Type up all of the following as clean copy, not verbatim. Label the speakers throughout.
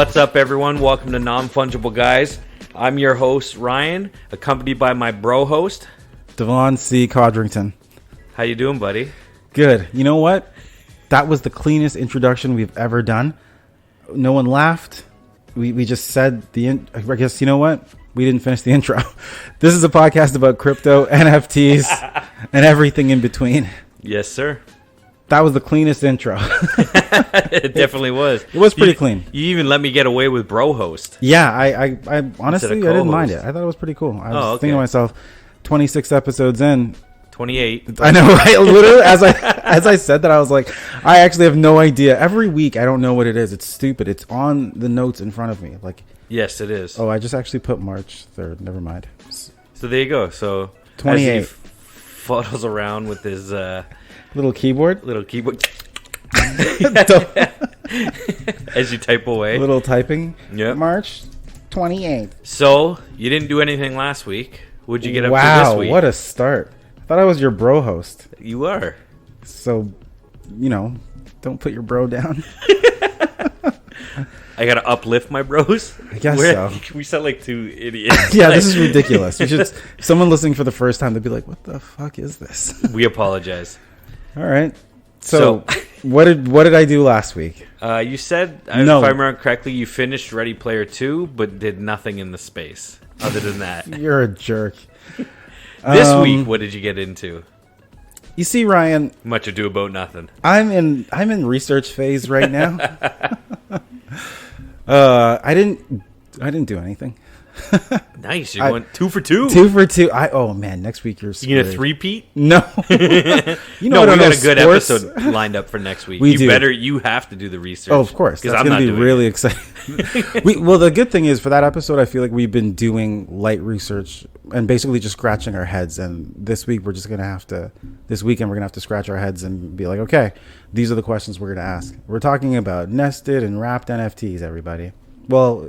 Speaker 1: What's up, everyone? Welcome to Non-Fungible Guys. I'm your host, Ryan, accompanied by my bro host,
Speaker 2: Devon C. Codrington.
Speaker 1: How you doing, buddy?
Speaker 2: Good. You know what? That was the cleanest introduction we've ever done. No one laughed. We just said I guess, you know what? We didn't finish the intro. This is a podcast about crypto, NFTs, and everything in between.
Speaker 1: Yes, sir.
Speaker 2: That was the cleanest intro.
Speaker 1: It definitely was.
Speaker 2: It was pretty clean.
Speaker 1: You even let me get away with bro host.
Speaker 2: Yeah, I honestly, I didn't mind it. I thought it was pretty cool. I was thinking to myself, 26 episodes in.
Speaker 1: 28.
Speaker 2: I know, right? Literally, as I said that, I was like, I actually have no idea. Every week, I don't know what it is. It's stupid. It's on the notes in front of me. Like,
Speaker 1: yes, it is.
Speaker 2: Oh, I just actually put March 3rd. Never mind.
Speaker 1: So there you go. So
Speaker 2: 28.
Speaker 1: As he fuddles around with his
Speaker 2: little keyboard.
Speaker 1: As you type away.
Speaker 2: Little typing.
Speaker 1: Yep.
Speaker 2: March 28th.
Speaker 1: So you didn't do anything last week. What'd you get up to this week?
Speaker 2: Wow, what a start. I thought I was your bro host.
Speaker 1: You are.
Speaker 2: So, don't put your bro down.
Speaker 1: I gotta uplift my bros.
Speaker 2: I guess so.
Speaker 1: We sound like two idiots.
Speaker 2: Yeah, this is ridiculous. Someone listening for the first time, they'd be like, "What the fuck is this?"
Speaker 1: We apologize.
Speaker 2: All right. So what did I do last week?
Speaker 1: You said, if I remember correctly, you finished Ready Player 2, but did nothing in the space other than that.
Speaker 2: You're a jerk.
Speaker 1: This week, what did you get into?
Speaker 2: You see, Ryan,
Speaker 1: Much ado about nothing.
Speaker 2: I'm in research phase right now. I didn't do anything.
Speaker 1: Nice. You're going 2 for 2.
Speaker 2: 2 for 2. Oh man, next week you're screwed.
Speaker 1: You gonna three-peat?
Speaker 2: No.
Speaker 1: We got a good episode lined up for next week. You have to do the research.
Speaker 2: Oh, of course. That's going to be really exciting. Well, the good thing is for that episode, I feel like we've been doing light research and basically just scratching our heads. And this week this weekend we're going to have to scratch our heads and be like, okay, these are the questions we're going to ask. We're talking about nested and wrapped NFTs, everybody. Well,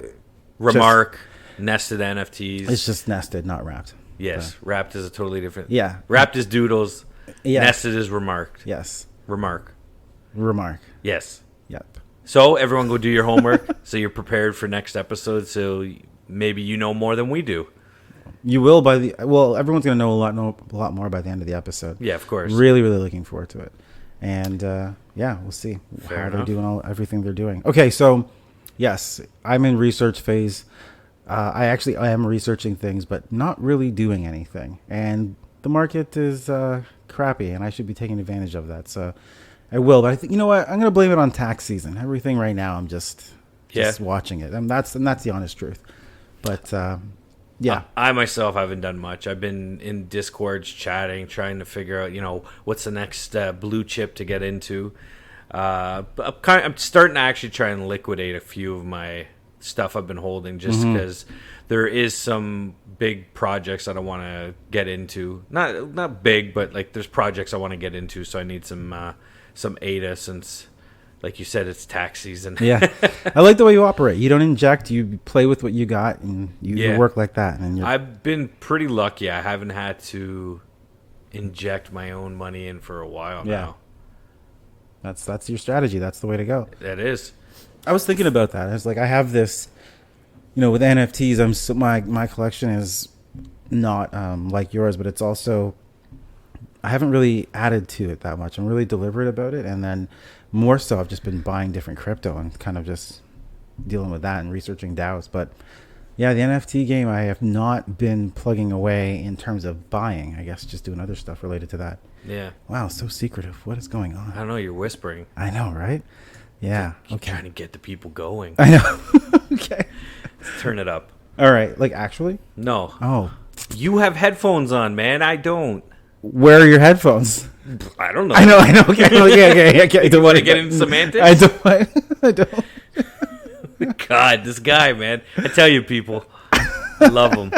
Speaker 1: nested NFTs.
Speaker 2: It's just nested, not wrapped.
Speaker 1: Yes, wrapped is a totally different.
Speaker 2: Yeah,
Speaker 1: wrapped is doodles.
Speaker 2: Yes.
Speaker 1: Nested is remarked.
Speaker 2: Yes.
Speaker 1: Remark.
Speaker 2: Yes. Yep.
Speaker 1: So everyone, go do your homework so you're prepared for next episode. So maybe you know more than we do. You will
Speaker 2: everyone's gonna know a lot more by the end of the episode.
Speaker 1: Yeah, of course.
Speaker 2: Really, really looking forward to it. And we'll see how they're doing everything they're doing. Okay, so yes, I'm in research phase. I am researching things, but not really doing anything. And the market is crappy, and I should be taking advantage of that. So I will. But I think, you know what? I'm going to blame it on tax season. Everything right now, I'm just watching it. And that's the honest truth. But, yeah.
Speaker 1: I myself haven't done much. I've been in Discords chatting, trying to figure out, what's the next blue chip to get into. But I'm starting to actually try and liquidate a few of my stuff I've been holding just because there is some big projects that I want to get into. Not big, but like there's projects I want to get into, so I need some ADA since, like you said, it's tax season.
Speaker 2: Yeah, I like the way you operate. You don't inject, you play with what you got, and you work like that. And
Speaker 1: I've been pretty lucky. I haven't had to inject my own money in for a while now.
Speaker 2: That's your strategy. That's the way to go.
Speaker 1: That is.
Speaker 2: I was thinking about that. I was like, I have this, with NFTs. My collection is not like yours, but it's also, I haven't really added to it that much. I'm really deliberate about it, and then more so, I've just been buying different crypto and kind of just dealing with that and researching DAOs. But yeah, the NFT game, I have not been plugging away in terms of buying. I guess just doing other stuff related to that.
Speaker 1: Yeah.
Speaker 2: Wow, so secretive. What is going on?
Speaker 1: I don't know. You're whispering.
Speaker 2: I know, right? Yeah.
Speaker 1: You're trying to get the people going.
Speaker 2: I know. Okay.
Speaker 1: Let's turn it up.
Speaker 2: All right. Like, actually?
Speaker 1: No.
Speaker 2: Oh.
Speaker 1: You have headphones on, man. I don't.
Speaker 2: Where are your headphones?
Speaker 1: I don't know.
Speaker 2: I know. Okay. I don't want
Speaker 1: to get into semantics?
Speaker 2: I don't.
Speaker 1: God, this guy, man. I tell you, people. I love him.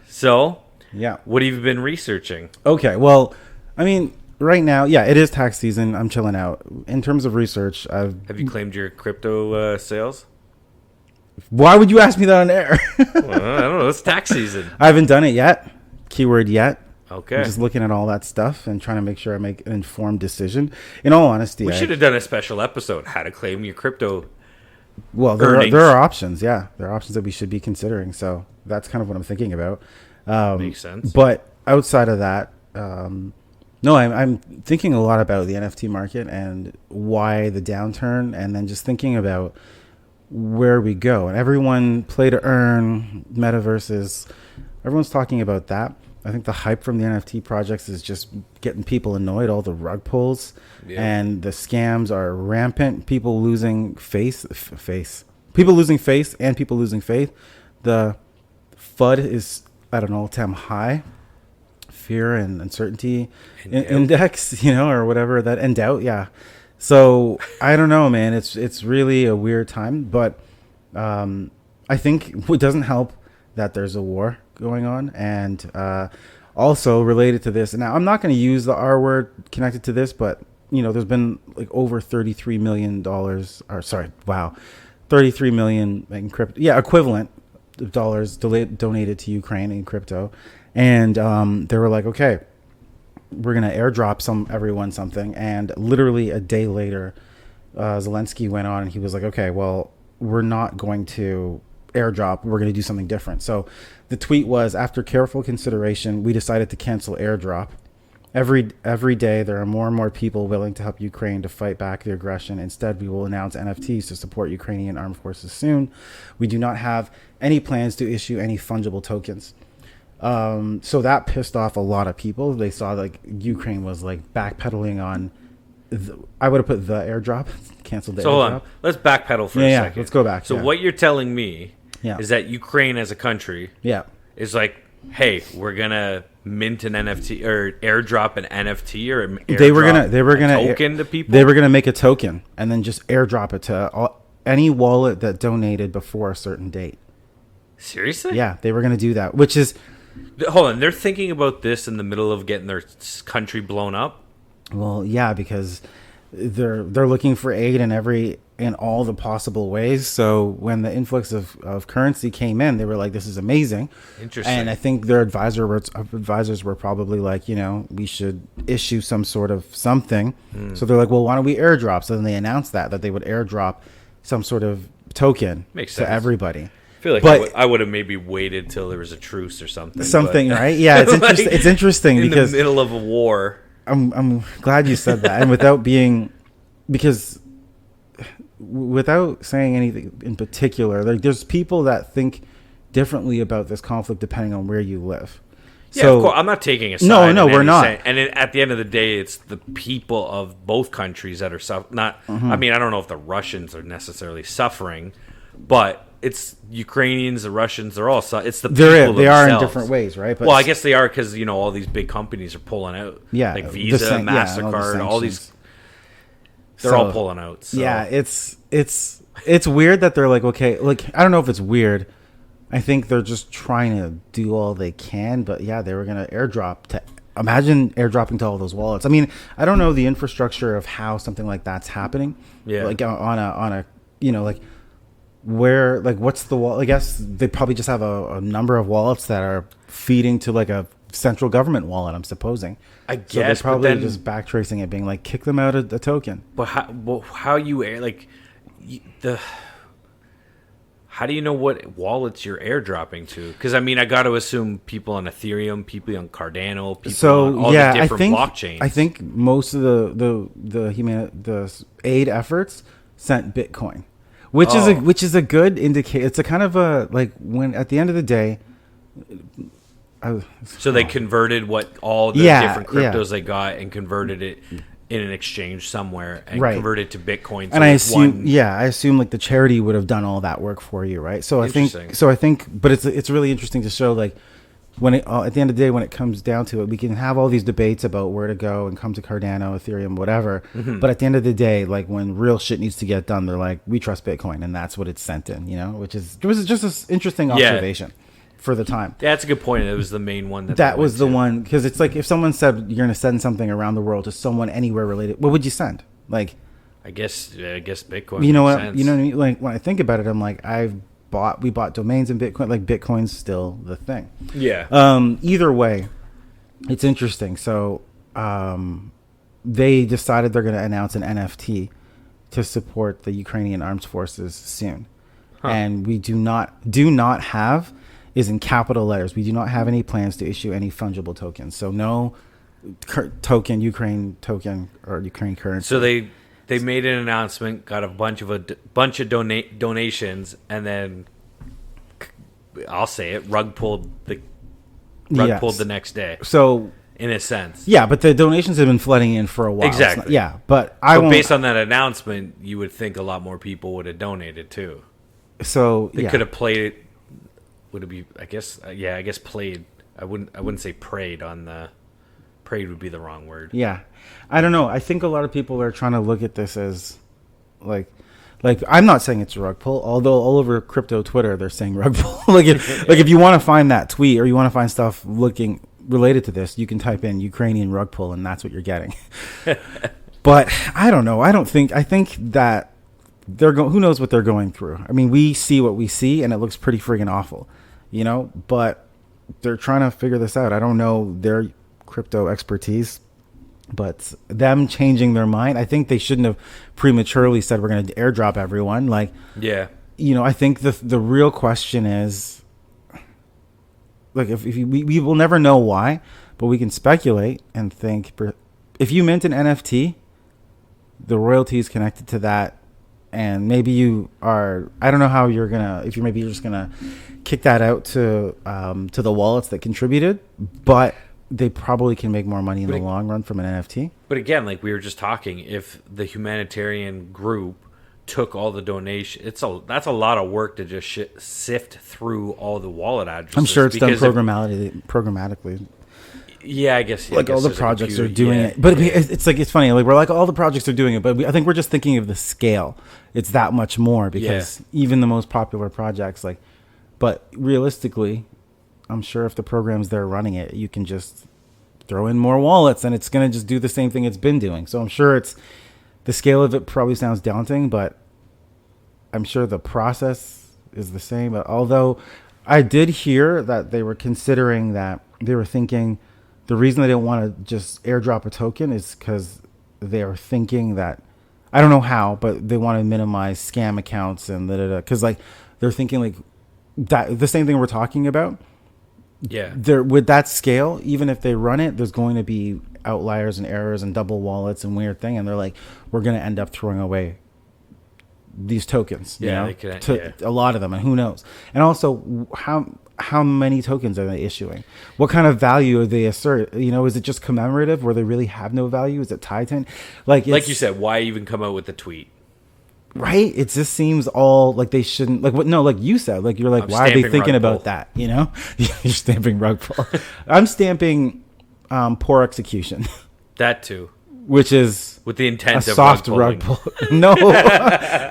Speaker 1: So,
Speaker 2: yeah.
Speaker 1: What have you been researching?
Speaker 2: Okay. Well, I mean, right now, yeah, it is tax season. I'm chilling out. In terms of research,
Speaker 1: have you claimed your crypto sales?
Speaker 2: Why would you ask me that on air?
Speaker 1: Well, I don't know. It's tax season.
Speaker 2: I haven't done it yet. Keyword yet.
Speaker 1: Okay.
Speaker 2: I'm just looking at all that stuff and trying to make sure I make an informed decision. In all honesty,
Speaker 1: we should have done a special episode: how to claim your crypto
Speaker 2: Well, there are options. Yeah, there are options that we should be considering. So that's kind of what I'm thinking about.
Speaker 1: Makes sense.
Speaker 2: But outside of that, no, I'm thinking a lot about the NFT market and why the downturn, and then just thinking about where we go. And everyone, play to earn, metaverses, everyone's talking about that. I think the hype from the NFT projects is just getting people annoyed. All the rug pulls and the scams are rampant. People losing people losing face and people losing faith. The FUD is at an all-time high. Fear and uncertainty index, or whatever that, and doubt. Yeah. So I don't know, man. It's really a weird time, but I think it doesn't help that there's a war going on, and also related to this. Now, I'm not going to use the R word connected to this, but there's been like over $33 million, $33 million in crypto, equivalent of dollars donated to Ukraine in crypto, and they were like, okay, we're going to airdrop everyone something, and literally a day later, Zelensky went on and he was like, okay, well, we're not going to airdrop, we're going to do something different. So the tweet was, after careful consideration, we decided to cancel airdrop. Every day there are more and more people willing to help Ukraine to fight back the aggression. Instead, we will announce NFTs to support Ukrainian armed forces soon. We do not have any plans to issue any fungible tokens. So that pissed off a lot of people. They saw like Ukraine was like backpedaling on I would have put the airdrop, canceled the airdrop. Hold on,
Speaker 1: let's backpedal for a second.
Speaker 2: Let's go back.
Speaker 1: So what you're telling me is that Ukraine as a country is like, hey, we're gonna mint an NFT or airdrop an NFT or
Speaker 2: they were gonna
Speaker 1: token to people.
Speaker 2: They were gonna make a token and then just airdrop it to any wallet that donated before a certain date.
Speaker 1: Seriously?
Speaker 2: Yeah, they were gonna do that. Which is,
Speaker 1: hold on, they're thinking about this in the middle of getting their country blown up.
Speaker 2: Well, yeah, because they're looking for aid in all the possible ways. So when the influx of currency came in, they were like, "This is amazing."
Speaker 1: Interesting.
Speaker 2: And I think their advisors were probably like, we should issue some sort of something. So they're like, "Well, why don't we airdrop?" So then they announced that they would airdrop some sort of token to everybody.
Speaker 1: I feel like I would have maybe waited till there was a truce or something.
Speaker 2: Right? Yeah, it's interesting. It's interesting because
Speaker 1: in the middle of a war.
Speaker 2: I'm glad you said that, and without saying anything in particular, like there's people that think differently about this conflict depending on where you live.
Speaker 1: Yeah, so, of course, I'm not taking a side.
Speaker 2: No, we're not.
Speaker 1: And at the end of the day, it's the people of both countries that are suffering. I mean, I don't know if the Russians are necessarily suffering, but it's Ukrainians, the Russians. They're all. It's the people themselves.
Speaker 2: They are in different ways, right?
Speaker 1: But I guess they are because all these big companies are pulling out.
Speaker 2: Yeah,
Speaker 1: like Visa, MasterCard, all these. They're all pulling out. So.
Speaker 2: Yeah, it's weird that they're like, okay, like I don't know if it's weird. I think they're just trying to do all they can, but yeah, they were gonna airdrop to. Imagine airdropping to all those wallets. I mean, I don't know the infrastructure of how something like that's happening. Yeah, like on a like. Where, like, what's the wall? I guess they probably just have a number of wallets that are feeding to like a central government wallet, I'm supposing.
Speaker 1: I guess.
Speaker 2: So they're probably just backtracing it, being like, kick them out of the token.
Speaker 1: But how you how do you know what wallets you're airdropping to? Because I mean, I got to assume people on Ethereum, people on Cardano, people on all the different blockchains.
Speaker 2: I think most of the aid efforts sent Bitcoin. Which is a good indicator. It's a kind of a like when at the end of the day.
Speaker 1: So they converted all the different cryptos they got and converted it in an exchange somewhere and converted to Bitcoin.
Speaker 2: And I assume like the charity would have done all that work for you, right? So I think, but it's really interesting to show like. When at the end of the day, when it comes down to it, we can have all these debates about where to go and come to Cardano, Ethereum, whatever. Mm-hmm. But at the end of the day, like when real shit needs to get done, they're like, we trust Bitcoin, and that's what it's sent in. Which is just an interesting observation for the time.
Speaker 1: Yeah, that's a good point. It was the main one
Speaker 2: that was the one because it's like if someone said you're going to send something around the world to someone anywhere related, what would you send? Like,
Speaker 1: I guess Bitcoin.
Speaker 2: You know what? Sense. You know what I mean? Like when I think about it, I'm like we bought domains in Bitcoin. Like Bitcoin's still the thing.
Speaker 1: Yeah.
Speaker 2: Either way, it's interesting. So they decided they're going to announce an NFT to support the Ukrainian armed forces soon. And we do not have is in capital letters. We do not have any plans to issue any fungible tokens. So no Ukraine token or Ukraine currency.
Speaker 1: So they made an announcement, got a bunch of donations, and then I'll say it, rug pulled the next day.
Speaker 2: So
Speaker 1: in a sense,
Speaker 2: yeah, but the donations have been flooding in for a while.
Speaker 1: Exactly.
Speaker 2: But
Speaker 1: based on that announcement, you would think a lot more people would have donated too.
Speaker 2: So
Speaker 1: they could have played it. Would it be? I guess. I guess played. I wouldn't say preyed on the. Preyed would be the wrong word.
Speaker 2: Yeah, I don't know. I think a lot of people are trying to look at this as, like I'm not saying it's a rug pull. Although all over crypto Twitter they're saying rug pull. If you want to find that tweet or you want to find stuff looking related to this, you can type in Ukrainian rug pull and that's what you're getting. But I don't know. I think that. Who knows what they're going through. I mean, we see what we see and it looks pretty friggin' awful, but they're trying to figure this out. I don't know their crypto expertise, but them changing their mind, I think they shouldn't have prematurely said we're going to airdrop everyone. I think the real question is, if we will never know why, but we can speculate and think if you mint an NFT, the royalties connected to that. And maybe you are, I don't know how you're going to, you're just going to kick that out to the wallets that contributed, but they probably can make more money in the long run from an NFT.
Speaker 1: But again, like we were just talking, if the humanitarian group took all the donations, that's a lot of work to just sift through all the wallet addresses.
Speaker 2: I'm sure it's done programmatically.
Speaker 1: Yeah, I guess.
Speaker 2: All the projects are doing it, but it's funny. We're all the projects are doing it, but I think we're just thinking of the scale. It's that much more because even the most popular projects, but realistically, I'm sure if the program's there running it, you can just throw in more wallets and it's going to just do the same thing it's been doing. So I'm sure the scale of it probably sounds daunting, but I'm sure the process is the same. But although I did hear that they were considering that they were thinking. The reason they didn't want to just airdrop a token is because they are thinking that, I don't know how, but they want to minimize scam accounts and because they're thinking that the same thing we're talking about.
Speaker 1: Yeah.
Speaker 2: With that scale, even if they run it, there's going to be outliers and errors and double wallets and weird thing, and they're we're going to end up throwing away these tokens. A lot of them, and who knows? And also how many tokens are they issuing? What kind of value are they assert? Is it just commemorative where they really have no value? Is it tied to? Like
Speaker 1: you said, why even come out with the tweet?
Speaker 2: Right? It just seems all like they shouldn't. Like you said, why are they thinking about that? You're stamping rug pull. I'm stamping poor execution.
Speaker 1: That too.
Speaker 2: Which is
Speaker 1: with the intent
Speaker 2: a
Speaker 1: of
Speaker 2: soft rug pull. No,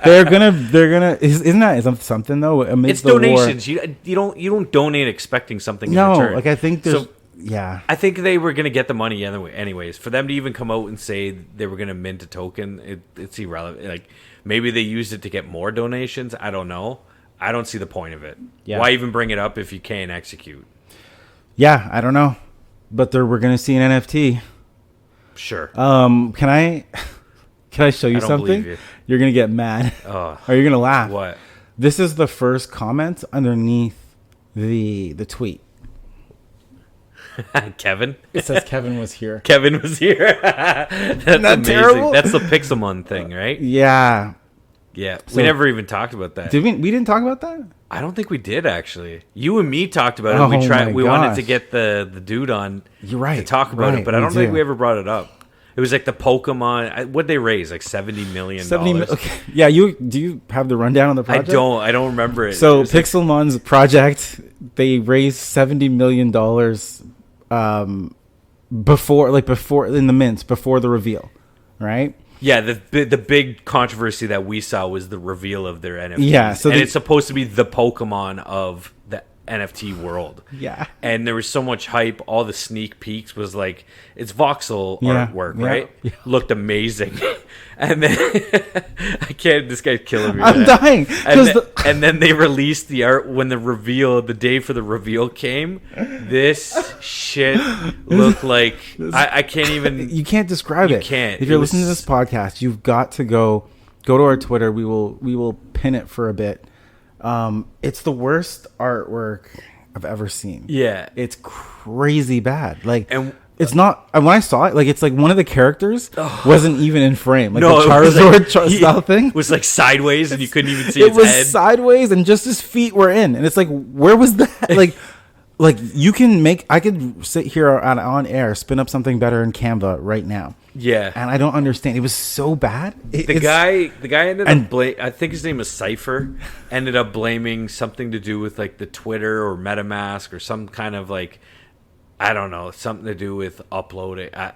Speaker 2: they're gonna. Isn't that something though?
Speaker 1: It's donations. You don't donate expecting something in return.
Speaker 2: I think there's. Yeah,
Speaker 1: I think they were gonna get the money anyways. For them to even come out and say they were gonna mint a token, it's irrelevant. Maybe they used it to get more donations. I don't know. I don't see the point of it. Yeah. Why even bring it up if you can't execute?
Speaker 2: Yeah, I don't know. But we're gonna see an NFT.
Speaker 1: Sure.
Speaker 2: Can I show you something? You're gonna get mad. Or you're gonna laugh.
Speaker 1: What?
Speaker 2: This is the first comment underneath the tweet.
Speaker 1: Kevin?
Speaker 2: It says Kevin was here.
Speaker 1: Kevin was here. That's amazing. Terrible? That's the Pixelmon thing, right?
Speaker 2: Yeah.
Speaker 1: Yeah. So, we never even talked about that.
Speaker 2: Did we? We didn't talk about that?
Speaker 1: I don't think we did actually. You and me talked about it. We wanted to get the dude on.
Speaker 2: You're right.
Speaker 1: To talk about it, but I don't think we ever brought it up. It was like the Pokemon. What'd they raise? Like $70 million.
Speaker 2: Okay. Yeah. Do you have the rundown on the project?
Speaker 1: I don't remember it.
Speaker 2: So Pixelmon's project, they raised $70 million before in the mint before the reveal, right?
Speaker 1: Yeah, the big controversy that we saw was the reveal of their NFTs.
Speaker 2: Yeah, so
Speaker 1: it's supposed to be the Pokemon of the NFT world.
Speaker 2: Yeah. And
Speaker 1: there was so much hype. All the sneak peeks was it's voxel artwork, right? Yeah. Looked amazing. And then I can't. This guy's killing me.
Speaker 2: I'm dying.
Speaker 1: And then they released the art when the day for the reveal came. This shit looked like I can't even.
Speaker 2: You can't describe it.
Speaker 1: You can't.
Speaker 2: If you're listening to this podcast, you've got to go Go to our Twitter. We will pin it for a bit. It's the worst artwork I've ever seen.
Speaker 1: Yeah,
Speaker 2: it's crazy bad. Like,
Speaker 1: and
Speaker 2: it's not. When I saw it, like, it's like one of the characters wasn't even in frame. Like,
Speaker 1: no,
Speaker 2: the Charizard style thing
Speaker 1: was like sideways, and you couldn't even see
Speaker 2: it
Speaker 1: its
Speaker 2: was
Speaker 1: head.
Speaker 2: Sideways, and just his feet were in. And it's like, where was that? Like you can make. I could sit here on air, spin up something better in Canva right now.
Speaker 1: Yeah,
Speaker 2: and I don't understand. It was so bad.
Speaker 1: The guy ended up I think his name was Cypher. Ended up blaming something to do with like the Twitter or MetaMask or some kind of like, I don't know, something to do with uploading. I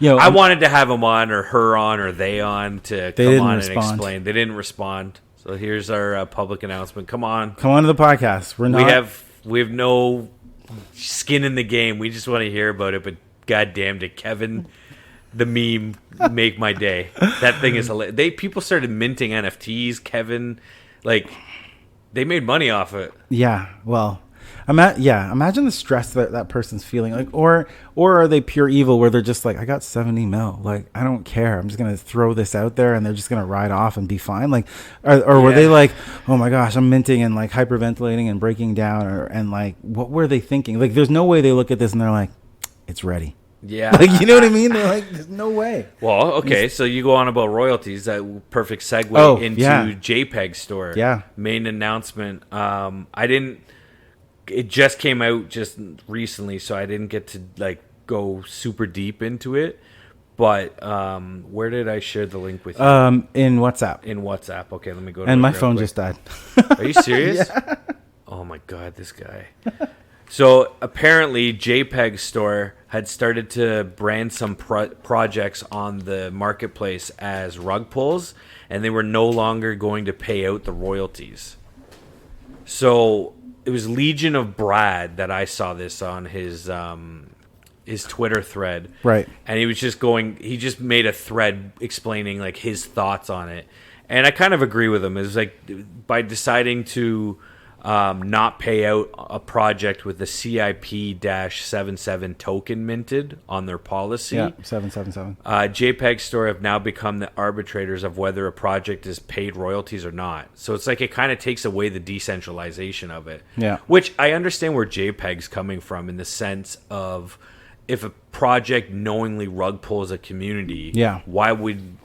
Speaker 1: wanted to have him on or her on or they on to come on and explain. They didn't respond. So here's our public announcement. Come on
Speaker 2: to the podcast.
Speaker 1: We have no skin in the game. We just want to hear about it. But goddamn, did Kevin the meme make my day? That thing is hilarious. People started minting NFTs. Kevin, like, they made money off it.
Speaker 2: Yeah, well, imagine the stress that person's feeling. Like, or are they pure evil where they're just like, I got 70 mil. Like, I don't care. I'm just gonna throw this out there, and they're just gonna ride off and be fine. Like, or were they like, oh my gosh, I'm minting and like hyperventilating and breaking down, and like, what were they thinking? Like, there's no way they look at this and they're like, it's ready.
Speaker 1: Yeah.
Speaker 2: Like, you know what I mean? They're like, there's no way.
Speaker 1: Well, okay, so you go on about royalties. That perfect segue into JPEG Store.
Speaker 2: Yeah.
Speaker 1: Main announcement. It just came out just recently, so I didn't get to like go super deep into it. But where did I share the link with you?
Speaker 2: In WhatsApp.
Speaker 1: In WhatsApp. Okay, let me go to
Speaker 2: and my phone just died.
Speaker 1: Are you serious? Yeah. Oh my God, this guy. So apparently JPEG Store had started to brand some projects on the marketplace as rug pulls, and they were no longer going to pay out the royalties. So it was Legion of Brad that I saw this on his Twitter thread.
Speaker 2: Right.
Speaker 1: And he just made a thread explaining like his thoughts on it. And I kind of agree with him. It was like, by deciding to not pay out a project with the CIP-77 token minted on their policy.
Speaker 2: Yeah, 777.
Speaker 1: JPEG Store have now become the arbitrators of whether a project is paid royalties or not. So it's like it kind of takes away the decentralization of it.
Speaker 2: Yeah.
Speaker 1: Which I understand where JPEG's coming from in the sense of, if a project knowingly rug pulls a community, why would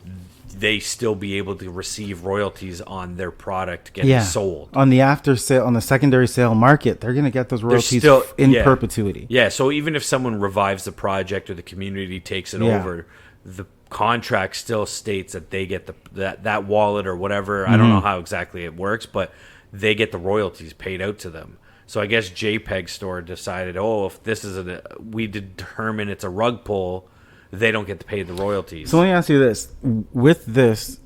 Speaker 1: they still be able to receive royalties on their product getting sold?
Speaker 2: On the after sale, on the secondary sale market, they're going to get those royalties in perpetuity.
Speaker 1: Yeah, so even if someone revives the project or the community takes it over, the contract still states that they get that wallet or whatever. I don't know how exactly it works, but they get the royalties paid out to them. So I guess JPEG Store decided, if this is we determine it's a rug pull, they don't get to pay the royalties.
Speaker 2: So let me ask you this. With this,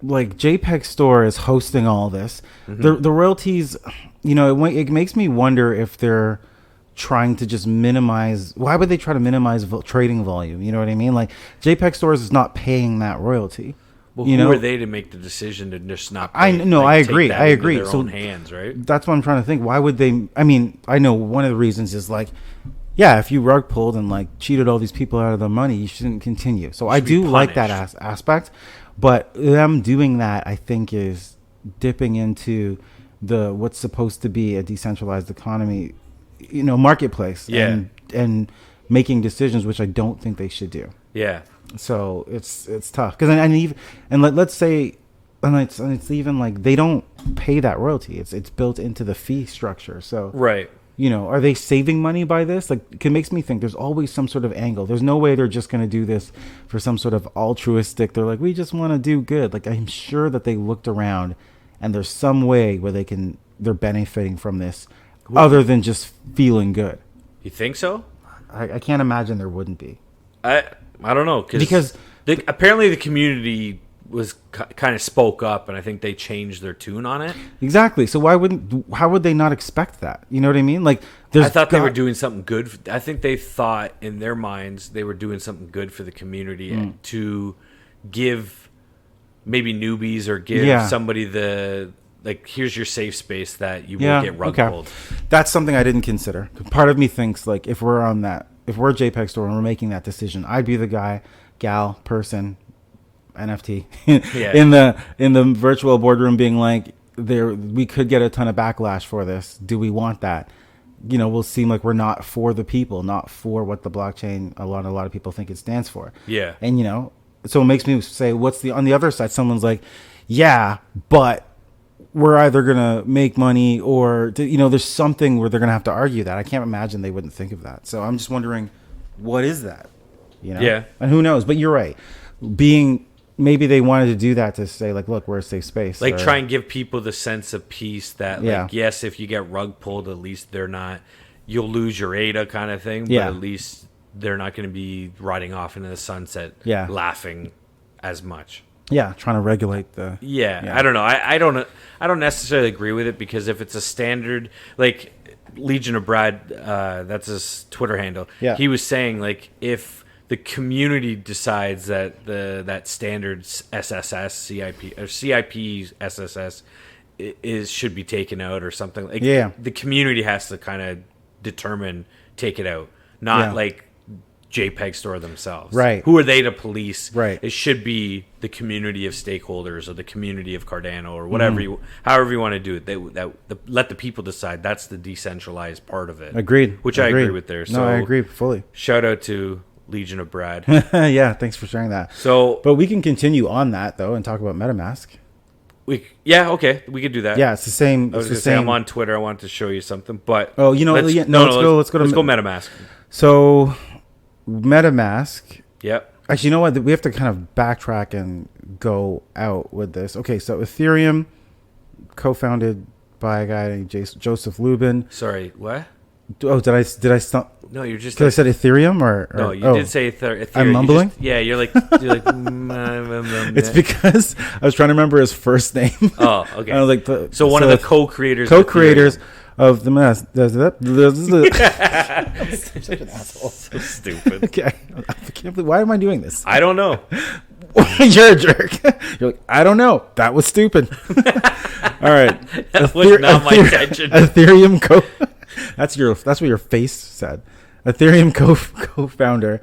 Speaker 2: like, JPEG Store is hosting all this. Mm-hmm. The royalties, it makes me wonder if they're trying to just minimize. Why would they try to minimize trading volume? You know what I mean? Like, JPEG Stores is not paying that royalty.
Speaker 1: Well, who are they to make the decision to just not pay?
Speaker 2: I agree. I agree.
Speaker 1: Their own hands, right?
Speaker 2: That's what I'm trying to think. Why would they? I mean, I know one of the reasons is like, yeah, if you rug pulled and like cheated all these people out of their money, you shouldn't continue. So I do like that aspect, but them doing that, I think, is dipping into what's supposed to be a decentralized economy, marketplace, and making decisions, which I don't think they should do.
Speaker 1: Yeah.
Speaker 2: So it's tough because let's say, and it's even like they don't pay that royalty. It's built into the fee structure. So
Speaker 1: right.
Speaker 2: Are they saving money by this? Like, it makes me think there's always some sort of angle. There's no way they're just going to do this for some sort of altruistic. They're like, we just want to do good. Like, I'm sure that they looked around and there's some way where they're benefiting from this other than just feeling good.
Speaker 1: You think so?
Speaker 2: I can't imagine there wouldn't be.
Speaker 1: I don't know. Because apparently the community was kind of spoke up, and I think they changed their tune on it.
Speaker 2: Exactly. So how would they not expect that? You know what I mean? Like,
Speaker 1: I thought they were doing something good. I think they thought in their minds they were doing something good for the community to give maybe newbies or give somebody here's your safe space that you won't get rug pulled.
Speaker 2: That's something I didn't consider. Part of me thinks, like, if we're a JPEG Store and we're making that decision, I'd be the guy, gal, person, NFT
Speaker 1: Yeah.
Speaker 2: in the virtual boardroom, being like, we could get a ton of backlash for this. Do we want that? We'll seem like we're not for the people, not for what the blockchain a lot of people think it stands for.
Speaker 1: Yeah.
Speaker 2: And so it makes me say, on the other side? Someone's like, yeah, but we're either gonna make money or there's something where they're gonna have to argue that. I can't imagine they wouldn't think of that. So I'm just wondering, what is that?
Speaker 1: Yeah.
Speaker 2: And who knows? But you're right. Maybe they wanted to do that to say, like, look, we're a safe space.
Speaker 1: Like, try and give people the sense of peace that, like, yes, if you get rug pulled, at least you'll lose your ADA kind of thing, but at least they're not going to be riding off into the sunset laughing as much.
Speaker 2: Yeah, trying to regulate the...
Speaker 1: Yeah, I don't know. I don't necessarily agree with it, because if it's a standard, like, Legion of Brad, that's his Twitter handle, he was saying, like, if the community decides that that standard SSS CIP or CIP SSS should be taken out or something, like, the community has to kind of determine take it out, not like JPEG store themselves.
Speaker 2: Right.
Speaker 1: Who are they to police?
Speaker 2: Right.
Speaker 1: It should be the community of stakeholders or the community of Cardano or whatever however you want to do it. Let the people decide. That's the decentralized part of it.
Speaker 2: Agreed.
Speaker 1: Which I agree with there. So
Speaker 2: I agree fully.
Speaker 1: Shout out to Legion of Brad.
Speaker 2: Yeah, thanks for sharing that. But we can continue on that though and talk about MetaMask.
Speaker 1: Okay, we could do that.
Speaker 2: Yeah, it's the same.
Speaker 1: I was going to say, I'm on Twitter. I wanted to show you something, but
Speaker 2: let's go
Speaker 1: MetaMask.
Speaker 2: So MetaMask.
Speaker 1: Yep.
Speaker 2: Actually, you know what? We have to kind of backtrack and go out with this. Okay, so Ethereum, co-founded by a guy named Joseph Lubin.
Speaker 1: Sorry, what?
Speaker 2: Oh, did I stop?
Speaker 1: No, you're just.
Speaker 2: Did I said Ethereum or
Speaker 1: no? You did say Ethereum.
Speaker 2: I'm mumbling.
Speaker 1: You're like.
Speaker 2: It's because I was trying to remember his first name.
Speaker 1: Oh, okay.
Speaker 2: I was like,
Speaker 1: one of the co-creators
Speaker 2: of the mask. I'm such an asshole.
Speaker 1: So stupid.
Speaker 2: Okay, I can't believe. Why am I doing this?
Speaker 1: I don't know.
Speaker 2: You're a jerk. You're like, I don't know. That was stupid. All right,
Speaker 1: that was not my intention.
Speaker 2: Ethereum That's what your face said. Ethereum co-founder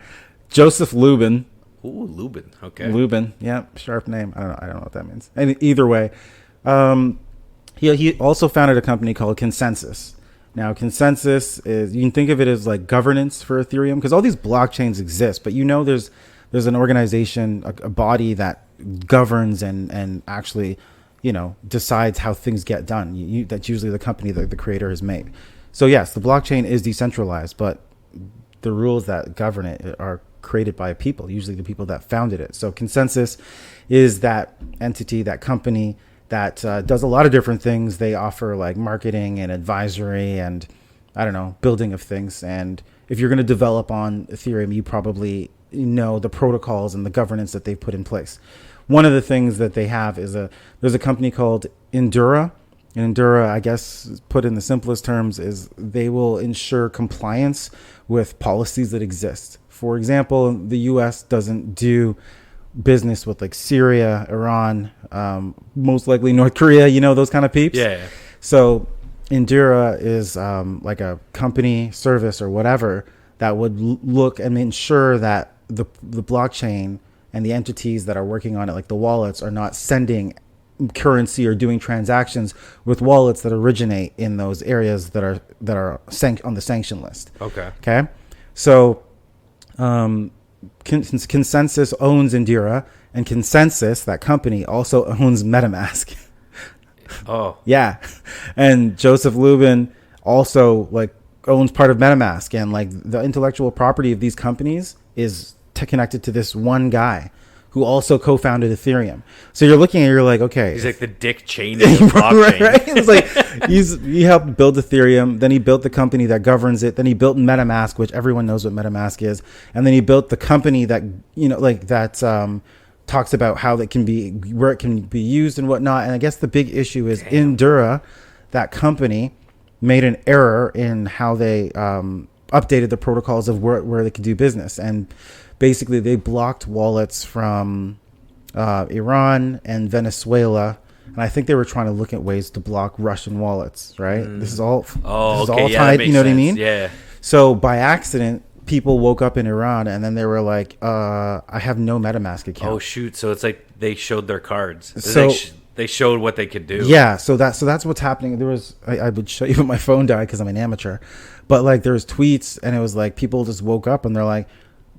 Speaker 2: Joseph Lubin.
Speaker 1: Ooh, Lubin. Okay.
Speaker 2: Lubin. Yeah, sharp name. I don't know what that means. And either way, he also founded a company called Consensus. Now, Consensus is, you can think of it as like governance for Ethereum, because all these blockchains exist, but there's an organization, a body that governs and actually, decides how things get done. That's usually the company that the creator has made. So yes, the blockchain is decentralized, but the rules that govern it are created by people, usually the people that founded it. So Consensus is that entity, that company that does a lot of different things. They offer like marketing and advisory and, building of things. And if you're going to develop on Ethereum, you probably know the protocols and the governance that they've put in place. One of the things that they have is there's a company called Endura. And Endura, I guess, put in the simplest terms, is they will ensure compliance with policies that exist. For example, the U.S. doesn't do business with like Syria, Iran, most likely North Korea, those kind of peeps.
Speaker 1: Yeah.
Speaker 2: So Endura is like a company, service, or whatever that would look and ensure that the blockchain and the entities that are working on it, like the wallets, are not sending currency or doing transactions with wallets that originate in those areas that are on the sanction list. Okay. So Consensus owns Endura, and Consensus, that company, also owns MetaMask.
Speaker 1: Oh.
Speaker 2: Yeah. And Joseph Lubin also owns part of MetaMask, and the intellectual property of these companies is connected to this one guy who also co-founded Ethereum. So you're looking at it, you're like, okay.
Speaker 1: He's like the Dick Cheney of blockchain.
Speaker 2: Right? It's like he helped build Ethereum, then he built the company that governs it, then he built MetaMask, which everyone knows what MetaMask is, and then he built the company that talks about how it can be, where it can be used and whatnot. And I guess the big issue is Endura, that company, made an error in how they updated the protocols of where they could do business. And basically, they blocked wallets from Iran and Venezuela, and I think they were trying to look at ways to block Russian wallets. Right? This is all tied. You know what I mean?
Speaker 1: Yeah.
Speaker 2: So by accident, people woke up in Iran and then they were like, I have no MetaMask account.
Speaker 1: Oh shoot! So it's like they showed their cards.
Speaker 2: So
Speaker 1: they showed what they could do.
Speaker 2: Yeah, so that's what's happening. There was I would show you, but my phone died because I'm an amateur. But like there was tweets and it was like people just woke up and they're like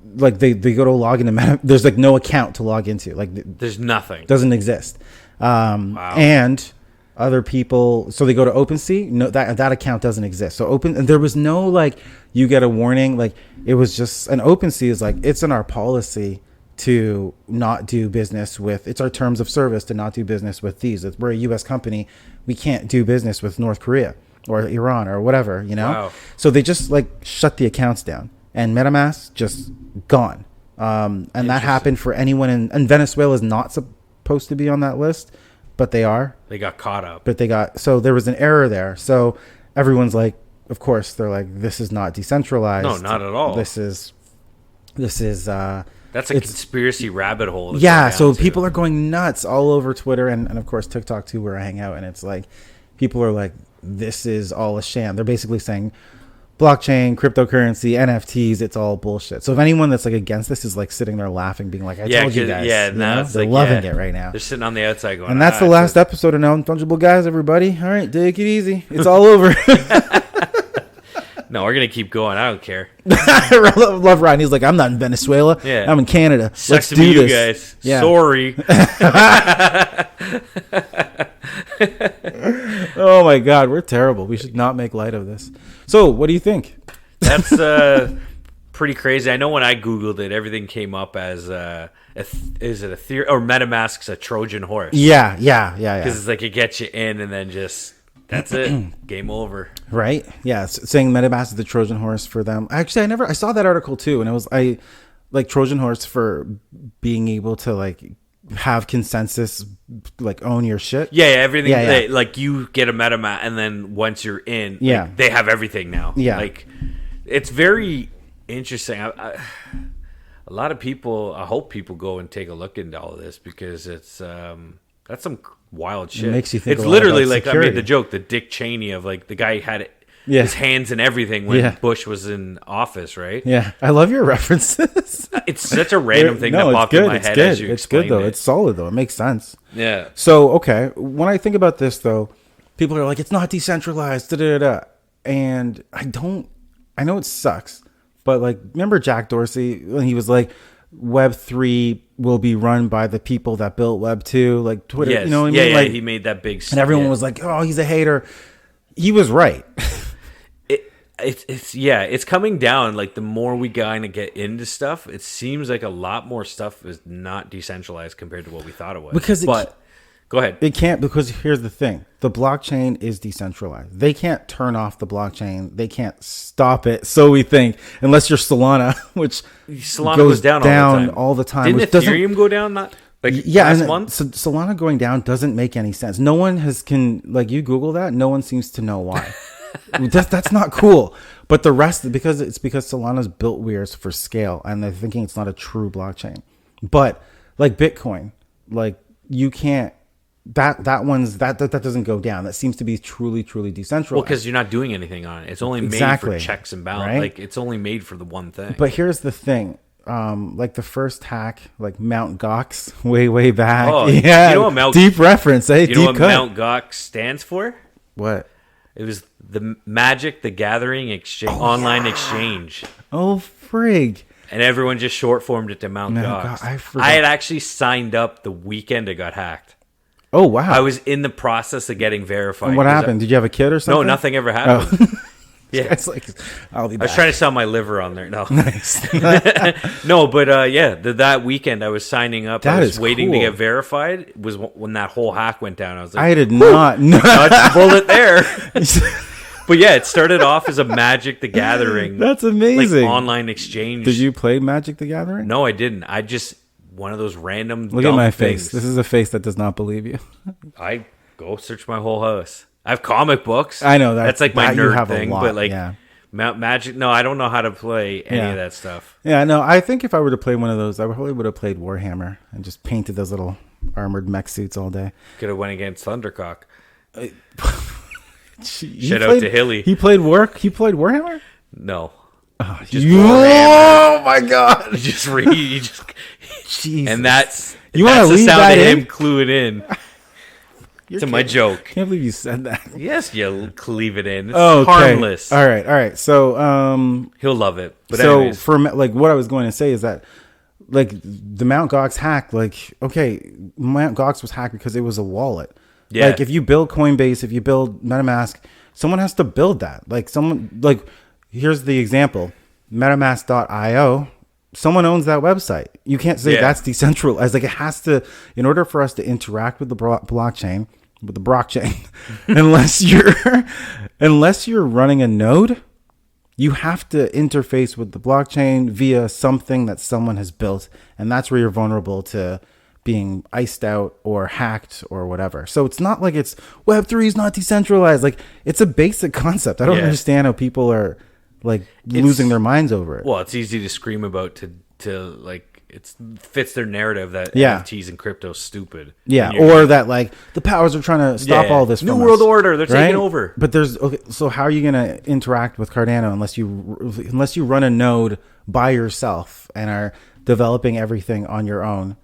Speaker 2: they go to log into Meta. There's like no account to log into. Like
Speaker 1: there's nothing.
Speaker 2: Doesn't exist.
Speaker 1: Wow.
Speaker 2: And other people, so they go to OpenSea. No, that account doesn't exist. So and there was no like you get a warning. Like it was just an OpenSea is like it's in our policy to not do business with. It's our terms of service to not do business with these. We're a U.S. company. We can't do business with North Korea or Iran or whatever.
Speaker 1: Wow.
Speaker 2: So they just like shut the accounts down and MetaMask just gone. And that happened for anyone and Venezuela is not supposed to be on that list. But they are. They
Speaker 1: got caught up.
Speaker 2: But so there was an error there. So everyone's like, of course, they're like, this is not decentralized.
Speaker 1: No, not at all.
Speaker 2: This is.
Speaker 1: That's a conspiracy rabbit hole.
Speaker 2: Yeah. So people are going nuts all over Twitter and of course TikTok too, where I hang out. And it's like, people are like, this is all a sham. They're basically saying blockchain, cryptocurrency, NFTs, it's all bullshit. So if anyone that's like against this is like sitting there laughing, being like, I told you guys.
Speaker 1: Yeah, now
Speaker 2: they're like, loving it right now.
Speaker 1: They're sitting on the outside going,
Speaker 2: and that's the last episode of Non-Fungible Guys, everybody. All right, take it easy. It's all over.
Speaker 1: No, we're going to keep going. I don't care.
Speaker 2: I love Ryan. He's like, I'm not in Venezuela. Yeah. I'm in Canada.
Speaker 1: Sucks to be you guys. Yeah. Sorry.
Speaker 2: Oh my God, we're terrible. We should not make light of this. So, what do you think?
Speaker 1: That's pretty crazy. I know when I Googled it, everything came up as is it Ethereum or MetaMask's a Trojan horse?
Speaker 2: Yeah.
Speaker 1: Because it's like it gets you in and then just that's it, game over.
Speaker 2: Right? Yeah, saying MetaMask is the Trojan horse for them. Actually, I saw that article too, and it was like Trojan horse for being able to like have consensus, like own your shit.
Speaker 1: Yeah, everything. Yeah. Like you get a MetaMask, and then once you're in, like, they have everything now. Yeah, like it's very interesting. A lot of people. I hope people go and take a look into all of this because it's that's some wild shit.
Speaker 2: It makes you think.
Speaker 1: It's literally like security. I made the joke, the Dick Cheney of like the guy had his hands in everything when Bush was in office, right?
Speaker 2: Yeah, I love your references.
Speaker 1: It's such a random thing that popped in my head as you explained
Speaker 2: it. It's good though. It's solid though. It makes sense.
Speaker 1: Yeah.
Speaker 2: So okay, when I think about this though, people are like, it's not decentralized, and I know it sucks, but like, remember Jack Dorsey when he was like, Web3 will be run by the people that built Web2, like Twitter.
Speaker 1: Yes.
Speaker 2: You know what I
Speaker 1: mean?
Speaker 2: Yeah,
Speaker 1: like, he made that big.
Speaker 2: And everyone was like, "Oh, he's a hater." He was right.
Speaker 1: It's coming down. Like the more we kind of get into stuff, it seems like a lot more stuff is not decentralized compared to what we thought it was. Go ahead.
Speaker 2: It can't, because here's the thing. The blockchain is decentralized. They can't turn off the blockchain. They can't stop it. So we think, unless you're Solana, which
Speaker 1: Solana goes down
Speaker 2: all the time.
Speaker 1: Didn't Ethereum go down last month?
Speaker 2: So Solana going down doesn't make any sense. No one like you Google that, no one seems to know why. That's not cool. But the rest, because Solana's built weird for scale, and they're thinking it's not a true blockchain. But like Bitcoin, like you can't. That doesn't go down. That seems to be truly decentralized.
Speaker 1: Well, because you're not doing anything on it. It's only made for checks and balances. Right? Like it's only made for the one thing.
Speaker 2: But here's the thing. Like the first hack, like Mount Gox, way back.
Speaker 1: Oh,
Speaker 2: yeah,
Speaker 1: you know what
Speaker 2: deep reference, eh?
Speaker 1: You know what Mount Gox stands for?
Speaker 2: What?
Speaker 1: It was the Magic the Gathering online exchange.
Speaker 2: Oh, frig.
Speaker 1: And everyone just short formed it to Mount Gox. I had actually signed up the weekend it got hacked.
Speaker 2: Oh, wow.
Speaker 1: I was in the process of getting verified.
Speaker 2: And what happened? Did you have a kid or something?
Speaker 1: No, nothing ever happened. Oh. Yeah.
Speaker 2: It's like, I'll be back.
Speaker 1: I was trying to sell my liver on there. No.
Speaker 2: Nice.
Speaker 1: No, but that weekend I was signing up. I was waiting to get verified. Was when that whole hack went down. I was like,
Speaker 2: I did not know.
Speaker 1: Dodged the bullet there. But yeah, it started off as a Magic the Gathering.
Speaker 2: That's amazing.
Speaker 1: Like online exchange.
Speaker 2: Did you play Magic the Gathering?
Speaker 1: No, I didn't. I just one of those random.
Speaker 2: Look at my face. This is a face that does not believe you.
Speaker 1: I go search my whole house. I have comic books.
Speaker 2: I know that.
Speaker 1: That's like my nerd thing. But like Magic, no, I don't know how to play any of that stuff.
Speaker 2: Yeah, no. I think if I were to play one of those, I probably would have played Warhammer and just painted those little armored mech suits all day.
Speaker 1: Could have went against Thundercock.
Speaker 2: Shout out to Hilly. He played Warhammer?
Speaker 1: No.
Speaker 2: Oh my god!
Speaker 1: You just read.
Speaker 2: Jesus.
Speaker 1: And that's
Speaker 2: want to
Speaker 1: the
Speaker 2: leave
Speaker 1: sound
Speaker 2: that
Speaker 1: of
Speaker 2: in?
Speaker 1: him cluing in to my joke.
Speaker 2: I can't believe you said that.
Speaker 1: Yes, you leave it in. It's
Speaker 2: Okay.
Speaker 1: harmless.
Speaker 2: All right. So,
Speaker 1: He'll love it. But
Speaker 2: so
Speaker 1: anyways,
Speaker 2: for like what I was going to say is that like the Mt. Gox hack, like okay, Mt. Gox was hacked because it was a wallet.
Speaker 1: Yeah.
Speaker 2: Like if you build Coinbase, if you build MetaMask, someone has to build that. Like here's the example, MetaMask.io. Someone owns that website. You can't say that's decentralized. Like it has to, in order for us to interact with the blockchain, unless you're running a node, you have to interface with the blockchain via something that someone has built, and that's where you're vulnerable to being iced out or hacked or whatever. So it's not like it's Web3 is not decentralized. Like it's a basic concept. I don't understand how people are like losing their minds over it.
Speaker 1: Well, it's easy to scream about to like it fits their narrative that
Speaker 2: Yeah.
Speaker 1: NFTs and crypto is stupid.
Speaker 2: Yeah, or that like the powers are trying to stop all this.
Speaker 1: New
Speaker 2: from
Speaker 1: World
Speaker 2: us,
Speaker 1: Order, they're taking over.
Speaker 2: But so how are you going to interact with Cardano unless you run a node by yourself and are developing everything on your own?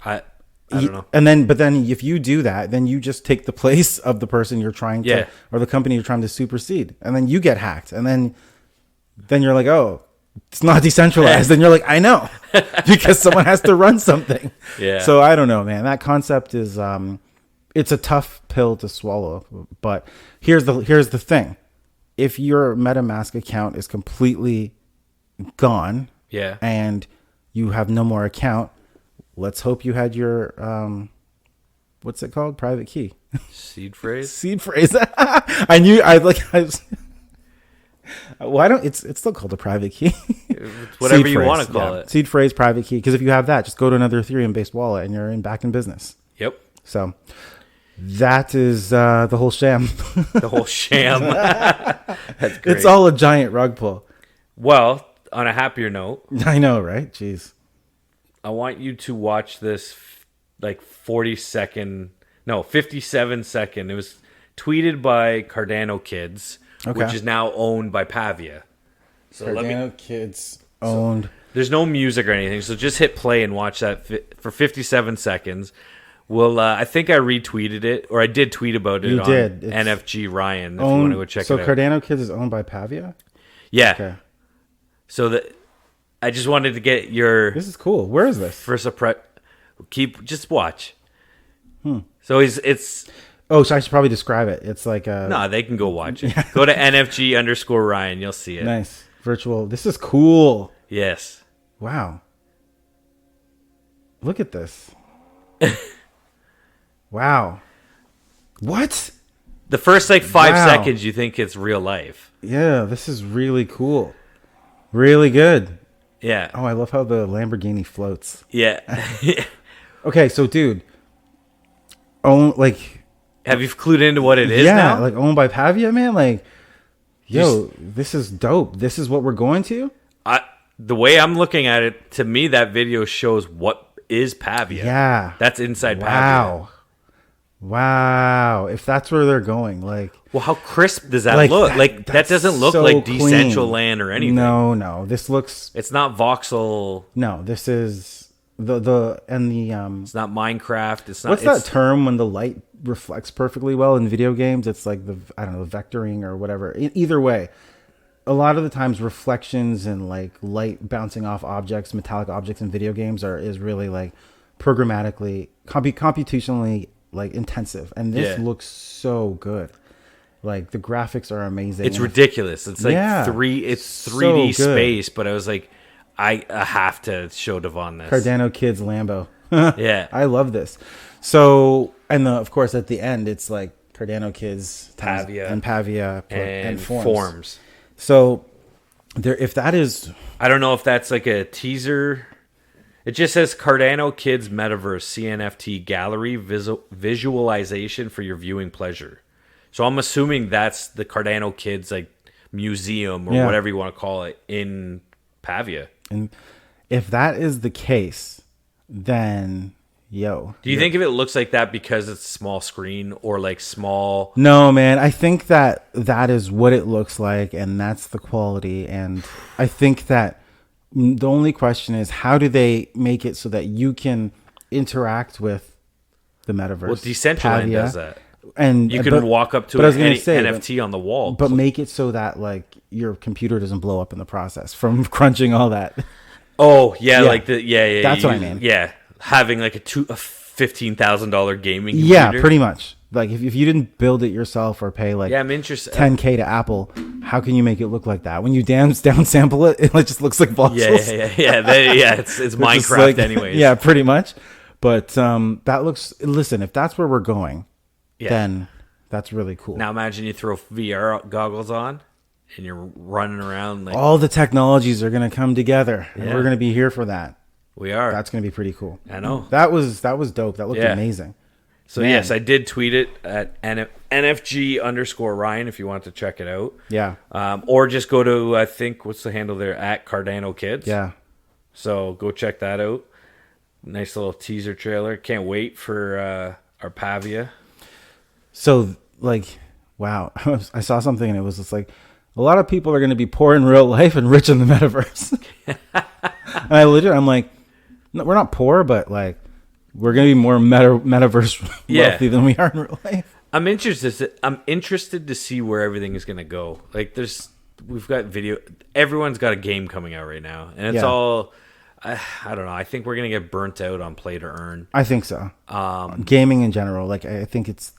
Speaker 1: I don't know.
Speaker 2: But then if you do that, then you just take the place of the person you're trying to, or the company you're trying to supersede, and then you get hacked, and then you're like, oh, it's not decentralized. Then you're like, I know, because someone has to run something.
Speaker 1: Yeah.
Speaker 2: So I don't know, man. That concept is, it's a tough pill to swallow. But here's the thing: if your MetaMask account is completely gone, and you have no more account, let's hope you had your what's it called? Private key.
Speaker 1: Seed phrase.
Speaker 2: Seed phrase. I knew. Why don't it's still called a private key?
Speaker 1: Whatever you want to call it.
Speaker 2: Seed phrase, private key. Because if you have that, just go to another Ethereum based wallet and you're back in business.
Speaker 1: Yep.
Speaker 2: So that is the whole sham.
Speaker 1: The whole sham. That's great.
Speaker 2: It's all a giant rug pull.
Speaker 1: Well, on a happier note,
Speaker 2: I know, right? Jeez.
Speaker 1: I want you to watch this like 57 second. It was tweeted by Cardano Kids, which is now owned by Pavia. So
Speaker 2: Cardano Kids owned.
Speaker 1: There's no music or anything, so just hit play and watch that for 57 seconds. Well, I think I retweeted it, or I did tweet about it. It's NFG Ryan. If you want to go check it out.
Speaker 2: So Cardano Kids is owned by Pavia.
Speaker 1: Yeah.
Speaker 2: Okay.
Speaker 1: So I just wanted to get your.
Speaker 2: This is cool. Where is this?
Speaker 1: First just watch. So it's.
Speaker 2: Oh, so I should probably describe it. It's like a.
Speaker 1: No, they can go watch it. Go to NFG_Ryan. You'll see it.
Speaker 2: Nice. Virtual. This is cool.
Speaker 1: Yes.
Speaker 2: Wow. Look at this. Wow. What?
Speaker 1: The first 5 seconds, you think it's real life.
Speaker 2: Yeah, this is really cool. Really good.
Speaker 1: Yeah.
Speaker 2: Oh, I love how the Lamborghini floats.
Speaker 1: Yeah.
Speaker 2: Okay, so dude,
Speaker 1: have you clued into what it is now?
Speaker 2: Yeah, like owned by Pavia, man. Like, yo, this is dope. This is what we're going to.
Speaker 1: The way I'm looking at it, to me, that video shows what is Pavia.
Speaker 2: Yeah,
Speaker 1: that's inside Pavia.
Speaker 2: Wow. If that's where they're going, like,
Speaker 1: well, how crisp does that look? That doesn't look
Speaker 2: so
Speaker 1: like
Speaker 2: clean.
Speaker 1: Decentraland or anything.
Speaker 2: No. This looks.
Speaker 1: It's not voxel.
Speaker 2: No, this is it's
Speaker 1: not Minecraft. It's not.
Speaker 2: What's that term when the light reflects perfectly well in video games? It's like the vectoring or whatever. Either way, a lot of the times reflections and like light bouncing off objects, metallic objects in video games is really like programmatically, computationally like intensive, and this looks so good. Like the graphics are amazing.
Speaker 1: It's ridiculous. It's like It's 3D
Speaker 2: so
Speaker 1: space, but I was like, I have to show Devon this
Speaker 2: Cardano Kids Lambo.
Speaker 1: Yeah,
Speaker 2: I love this. So, and of course at the end it's like Cardano Kids
Speaker 1: Pavia
Speaker 2: and
Speaker 1: Forms.
Speaker 2: So if that is,
Speaker 1: I don't know if that's like a teaser. It just says Cardano Kids Metaverse CNFT Gallery visualization for your viewing pleasure. So I'm assuming that's the Cardano Kids like museum or whatever you want to call it in Pavia.
Speaker 2: And if that is the case, then yo.
Speaker 1: Do you think if it looks like that because it's small screen or like small?
Speaker 2: No, man. I think that is what it looks like, and that's the quality. And I think that the only question is, how do they make it so that you can interact with the metaverse?
Speaker 1: Well, Decentraland does that.
Speaker 2: And
Speaker 1: you can walk up to any NFT on the wall.
Speaker 2: But make it so that like your computer doesn't blow up in the process from crunching all that.
Speaker 1: Oh, yeah. Like the
Speaker 2: That's what I mean.
Speaker 1: Yeah. Having like a $15,000 gaming computer.
Speaker 2: Yeah, pretty much. Like if you didn't build it yourself or pay like
Speaker 1: I'm interested.
Speaker 2: $10K to Apple, how can you make it look like that? When you down sample it, it just looks like voxels.
Speaker 1: It's Minecraft
Speaker 2: like,
Speaker 1: anyways.
Speaker 2: Yeah, pretty much. But that looks. Listen, if that's where we're going, then that's really cool.
Speaker 1: Now imagine you throw VR goggles on and you're running around like
Speaker 2: all the technologies are going to come together, and we're going to be here for that.
Speaker 1: We are.
Speaker 2: That's going to be pretty cool.
Speaker 1: I know.
Speaker 2: That was dope. That looked amazing.
Speaker 1: So yes, I did tweet it at NFG_Ryan if you want to check it out.
Speaker 2: Yeah.
Speaker 1: Or just go to, I think, what's the handle there? At Cardano Kids.
Speaker 2: Yeah.
Speaker 1: So go check that out. Nice little teaser trailer. Can't wait for our Pavia. So,
Speaker 2: like, wow. I saw something and it was just like, a lot of people are going to be poor in real life and rich in the metaverse. And I'm like, no, we're not poor, but like, we're going to be more metaverse wealthy than we are in real life.
Speaker 1: I'm interested to see where everything is going to go. Like, we've got video. Everyone's got a game coming out right now, and it's all. I don't know. I think we're going to get burnt out on play to earn.
Speaker 2: I think so. Gaming in general, like I think it's.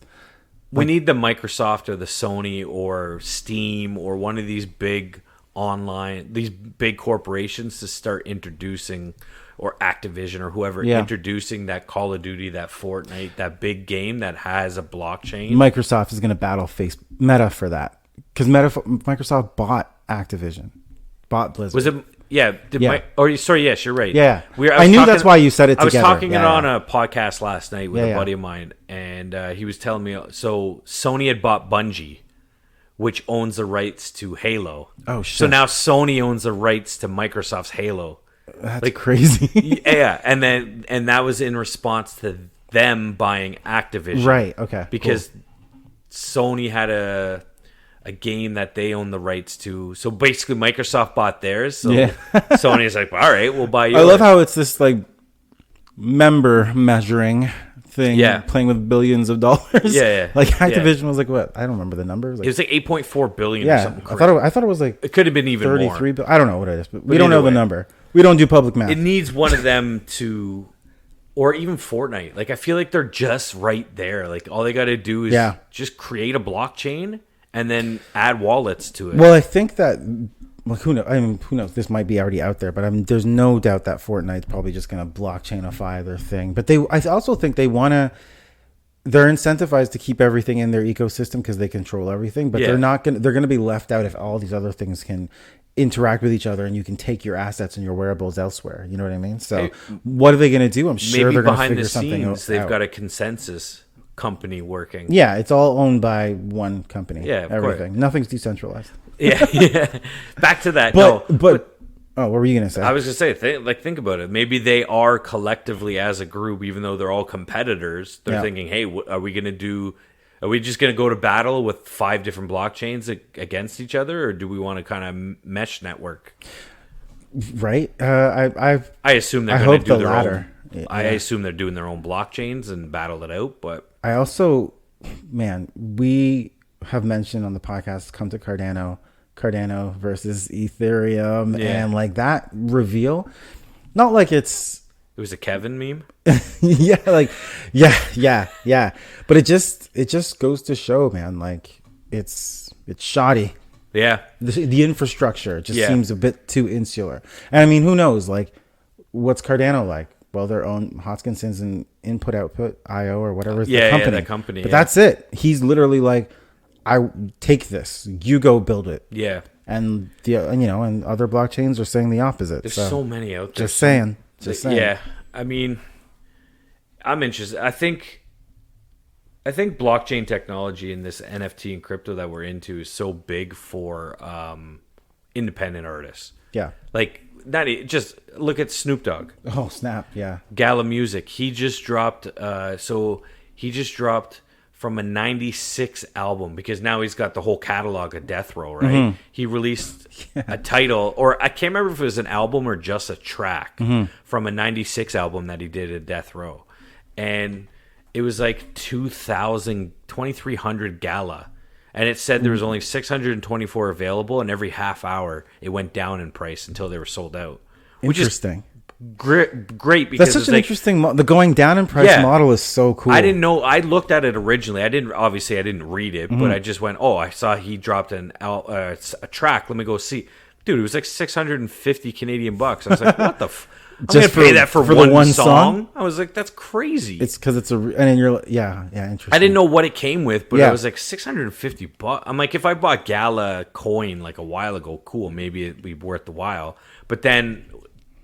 Speaker 1: We need the Microsoft or the Sony or Steam or one of these big these big corporations to start introducing, or Activision or whoever, introducing that Call of Duty, that Fortnite, that big game that has a blockchain.
Speaker 2: Microsoft is going to battle Meta for that, because Microsoft bought Activision, bought Blizzard.
Speaker 1: Was it? Yeah. Yes, you're right.
Speaker 2: Yeah. I knew that's why you said it together.
Speaker 1: I was talking on a podcast last night with a buddy of mine, and he was telling me, so Sony had bought Bungie, which owns the rights to Halo.
Speaker 2: Oh, shit.
Speaker 1: So now Sony owns the rights to Microsoft's Halo.
Speaker 2: That's like crazy.
Speaker 1: Yeah. And that was in response to them buying Activision.
Speaker 2: Right. Okay.
Speaker 1: Because Sony had a game that they own the rights to. So basically Microsoft bought theirs. So Sony's like, all right, we'll buy yours.
Speaker 2: I love how it's this like member measuring thing, playing with billions of dollars. Like Activision was like, what? I don't remember the numbers.
Speaker 1: It was like 8.4 billion or something crazy.
Speaker 2: I thought it was like,
Speaker 1: it could have been even
Speaker 2: 33 billion. I don't know what it is, but we don't know the number. We don't do public math.
Speaker 1: It needs one of them to, or even Fortnite. Like, I feel like they're just right there. Like, all they got to do is just create a blockchain and then add wallets to it.
Speaker 2: Well, I think that, like, who knows? This might be already out there, but there's no doubt that Fortnite's probably just going to blockchainify their thing. But I also think they're incentivized to keep everything in their ecosystem because they control everything. But they're going to be left out if all these other things can interact with each other and you can take your assets and your wearables elsewhere. You know what I mean? So what are they going to do? I'm sure they're going to figure something out.
Speaker 1: They've got a consensus company working.
Speaker 2: Yeah, it's all owned by one company.
Speaker 1: Yeah,
Speaker 2: everything. Nothing's decentralized.
Speaker 1: Yeah. Back to that.
Speaker 2: But oh, what were you going to say?
Speaker 1: I was going to say, think about it. Maybe they are collectively as a group, even though they're all competitors. They're thinking, hey, are we just going to go to battle with 5 different blockchains against each other, or do we want to kind of mesh network?
Speaker 2: Right. I
Speaker 1: assume they're going to do
Speaker 2: the latter.
Speaker 1: I assume they're doing their own blockchains and battle it out. But
Speaker 2: I also, we have mentioned on the podcast, come to Cardano versus Ethereum, and like that reveal. Not like it
Speaker 1: was a Kevin meme.
Speaker 2: yeah. But it just goes to show, man, like it's shoddy.
Speaker 1: Yeah.
Speaker 2: The infrastructure just seems a bit too insular. And I mean, who knows? Like, what's Cardano like? Well, their own Hoskinson's and input IO or whatever is the company.
Speaker 1: The company.
Speaker 2: But that's it. He's literally like, I take this, you go build it.
Speaker 1: Yeah.
Speaker 2: And and other blockchains are saying the opposite.
Speaker 1: There's so many out there.
Speaker 2: Just saying.
Speaker 1: Yeah. I mean, I'm interested. I think blockchain technology and this NFT and crypto that we're into is so big for independent artists.
Speaker 2: Yeah.
Speaker 1: Like, just look at Snoop Dogg.
Speaker 2: Oh snap! Yeah.
Speaker 1: Gala Music. He just dropped. He just dropped from a '96 album because now he's got the whole catalog of Death Row. Right.
Speaker 2: Mm-hmm.
Speaker 1: He released a title, or I can't remember if it was an album or just a track from a '96 album that he did at Death Row, and it was like 2,300 Gala. And it said there was only 624 available, and every half hour it went down in price until they were sold out. Which
Speaker 2: Interesting.
Speaker 1: Is great because
Speaker 2: that's such an interesting. The going down in price model is so cool.
Speaker 1: I didn't know. I looked at it originally. I didn't read it, but I just went, "Oh, I saw he dropped a track. Let me go see." Dude, it was like 650 Canadian bucks. I was like, "What the?" I'm
Speaker 2: just
Speaker 1: gonna pay that for
Speaker 2: the one
Speaker 1: song? I was like, that's crazy.
Speaker 2: It's because it's and you're interesting.
Speaker 1: I didn't know what it came with, but I was like $650. I'm like, if I bought Gala coin like a while ago, cool, maybe it'd be worth the while. But then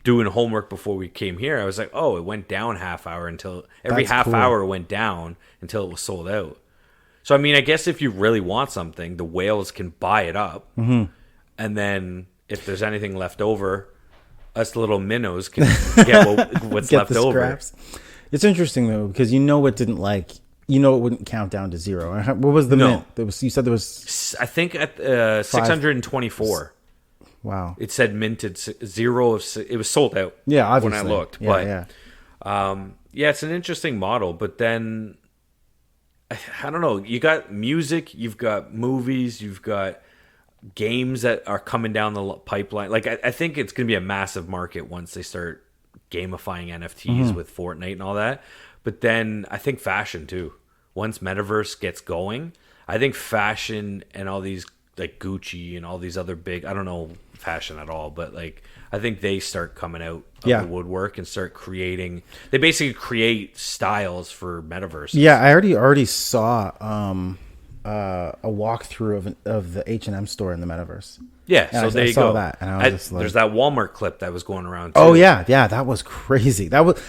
Speaker 1: doing homework before we came here, I was like, oh, it went down half hour until every half hour went down until it was sold out. So I mean, I guess if you really want something, the whales can buy it up, and then if there's anything left over, us little minnows can get what's left over.
Speaker 2: It's interesting though because it wouldn't count down to zero. What was the mint? You said there was.
Speaker 1: I think at 624.
Speaker 2: Wow!
Speaker 1: It said minted zero of. It was sold out.
Speaker 2: Yeah, obviously.
Speaker 1: When I looked, it's an interesting model. But then I don't know. You got music, you've got movies, you've got games that are coming down the pipeline. Like I think it's going to be a massive market once they start gamifying NFTs with Fortnite and all that. But then I think fashion too. Once Metaverse gets going, I think fashion and all these like Gucci and all these other big, I don't know fashion at all, but like I think they start coming out of the woodwork and start creating. They basically create styles for Metaverse.
Speaker 2: Yeah, I already saw a walkthrough of the H&M store in the Metaverse.
Speaker 1: Yeah,
Speaker 2: and
Speaker 1: so I
Speaker 2: saw that, and I was just like,
Speaker 1: there's that Walmart clip that was going around too.
Speaker 2: Oh yeah, that was crazy. That was,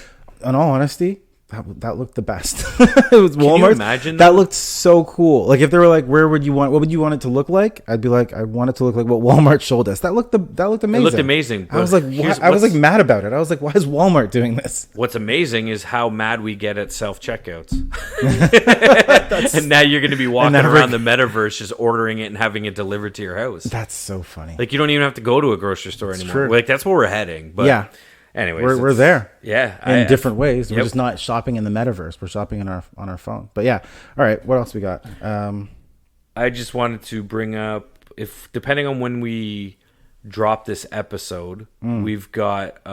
Speaker 2: in all honesty, that looked the best. It was Walmart. Can you
Speaker 1: imagine
Speaker 2: that looked so cool. Like if they were like, what would you want it to look like? I'd be like, I want it to look like what Walmart showed us. That looked amazing.
Speaker 1: It looked amazing.
Speaker 2: I was like, I was like mad about it. I was like, why is Walmart doing this?
Speaker 1: What's amazing is how mad we get at self checkouts. And now you're going to be walking around the Metaverse just ordering it and having it delivered to your house.
Speaker 2: That's so funny.
Speaker 1: Like you don't even have to go to a grocery store anymore. Like that's where we're heading. But
Speaker 2: yeah.
Speaker 1: Anyways,
Speaker 2: we're there.
Speaker 1: Yeah.
Speaker 2: In different ways. We're just not shopping in the Metaverse. We're shopping on our phone. But yeah. All right. What else we got?
Speaker 1: I just wanted to bring up, if depending on when we drop this episode, we've got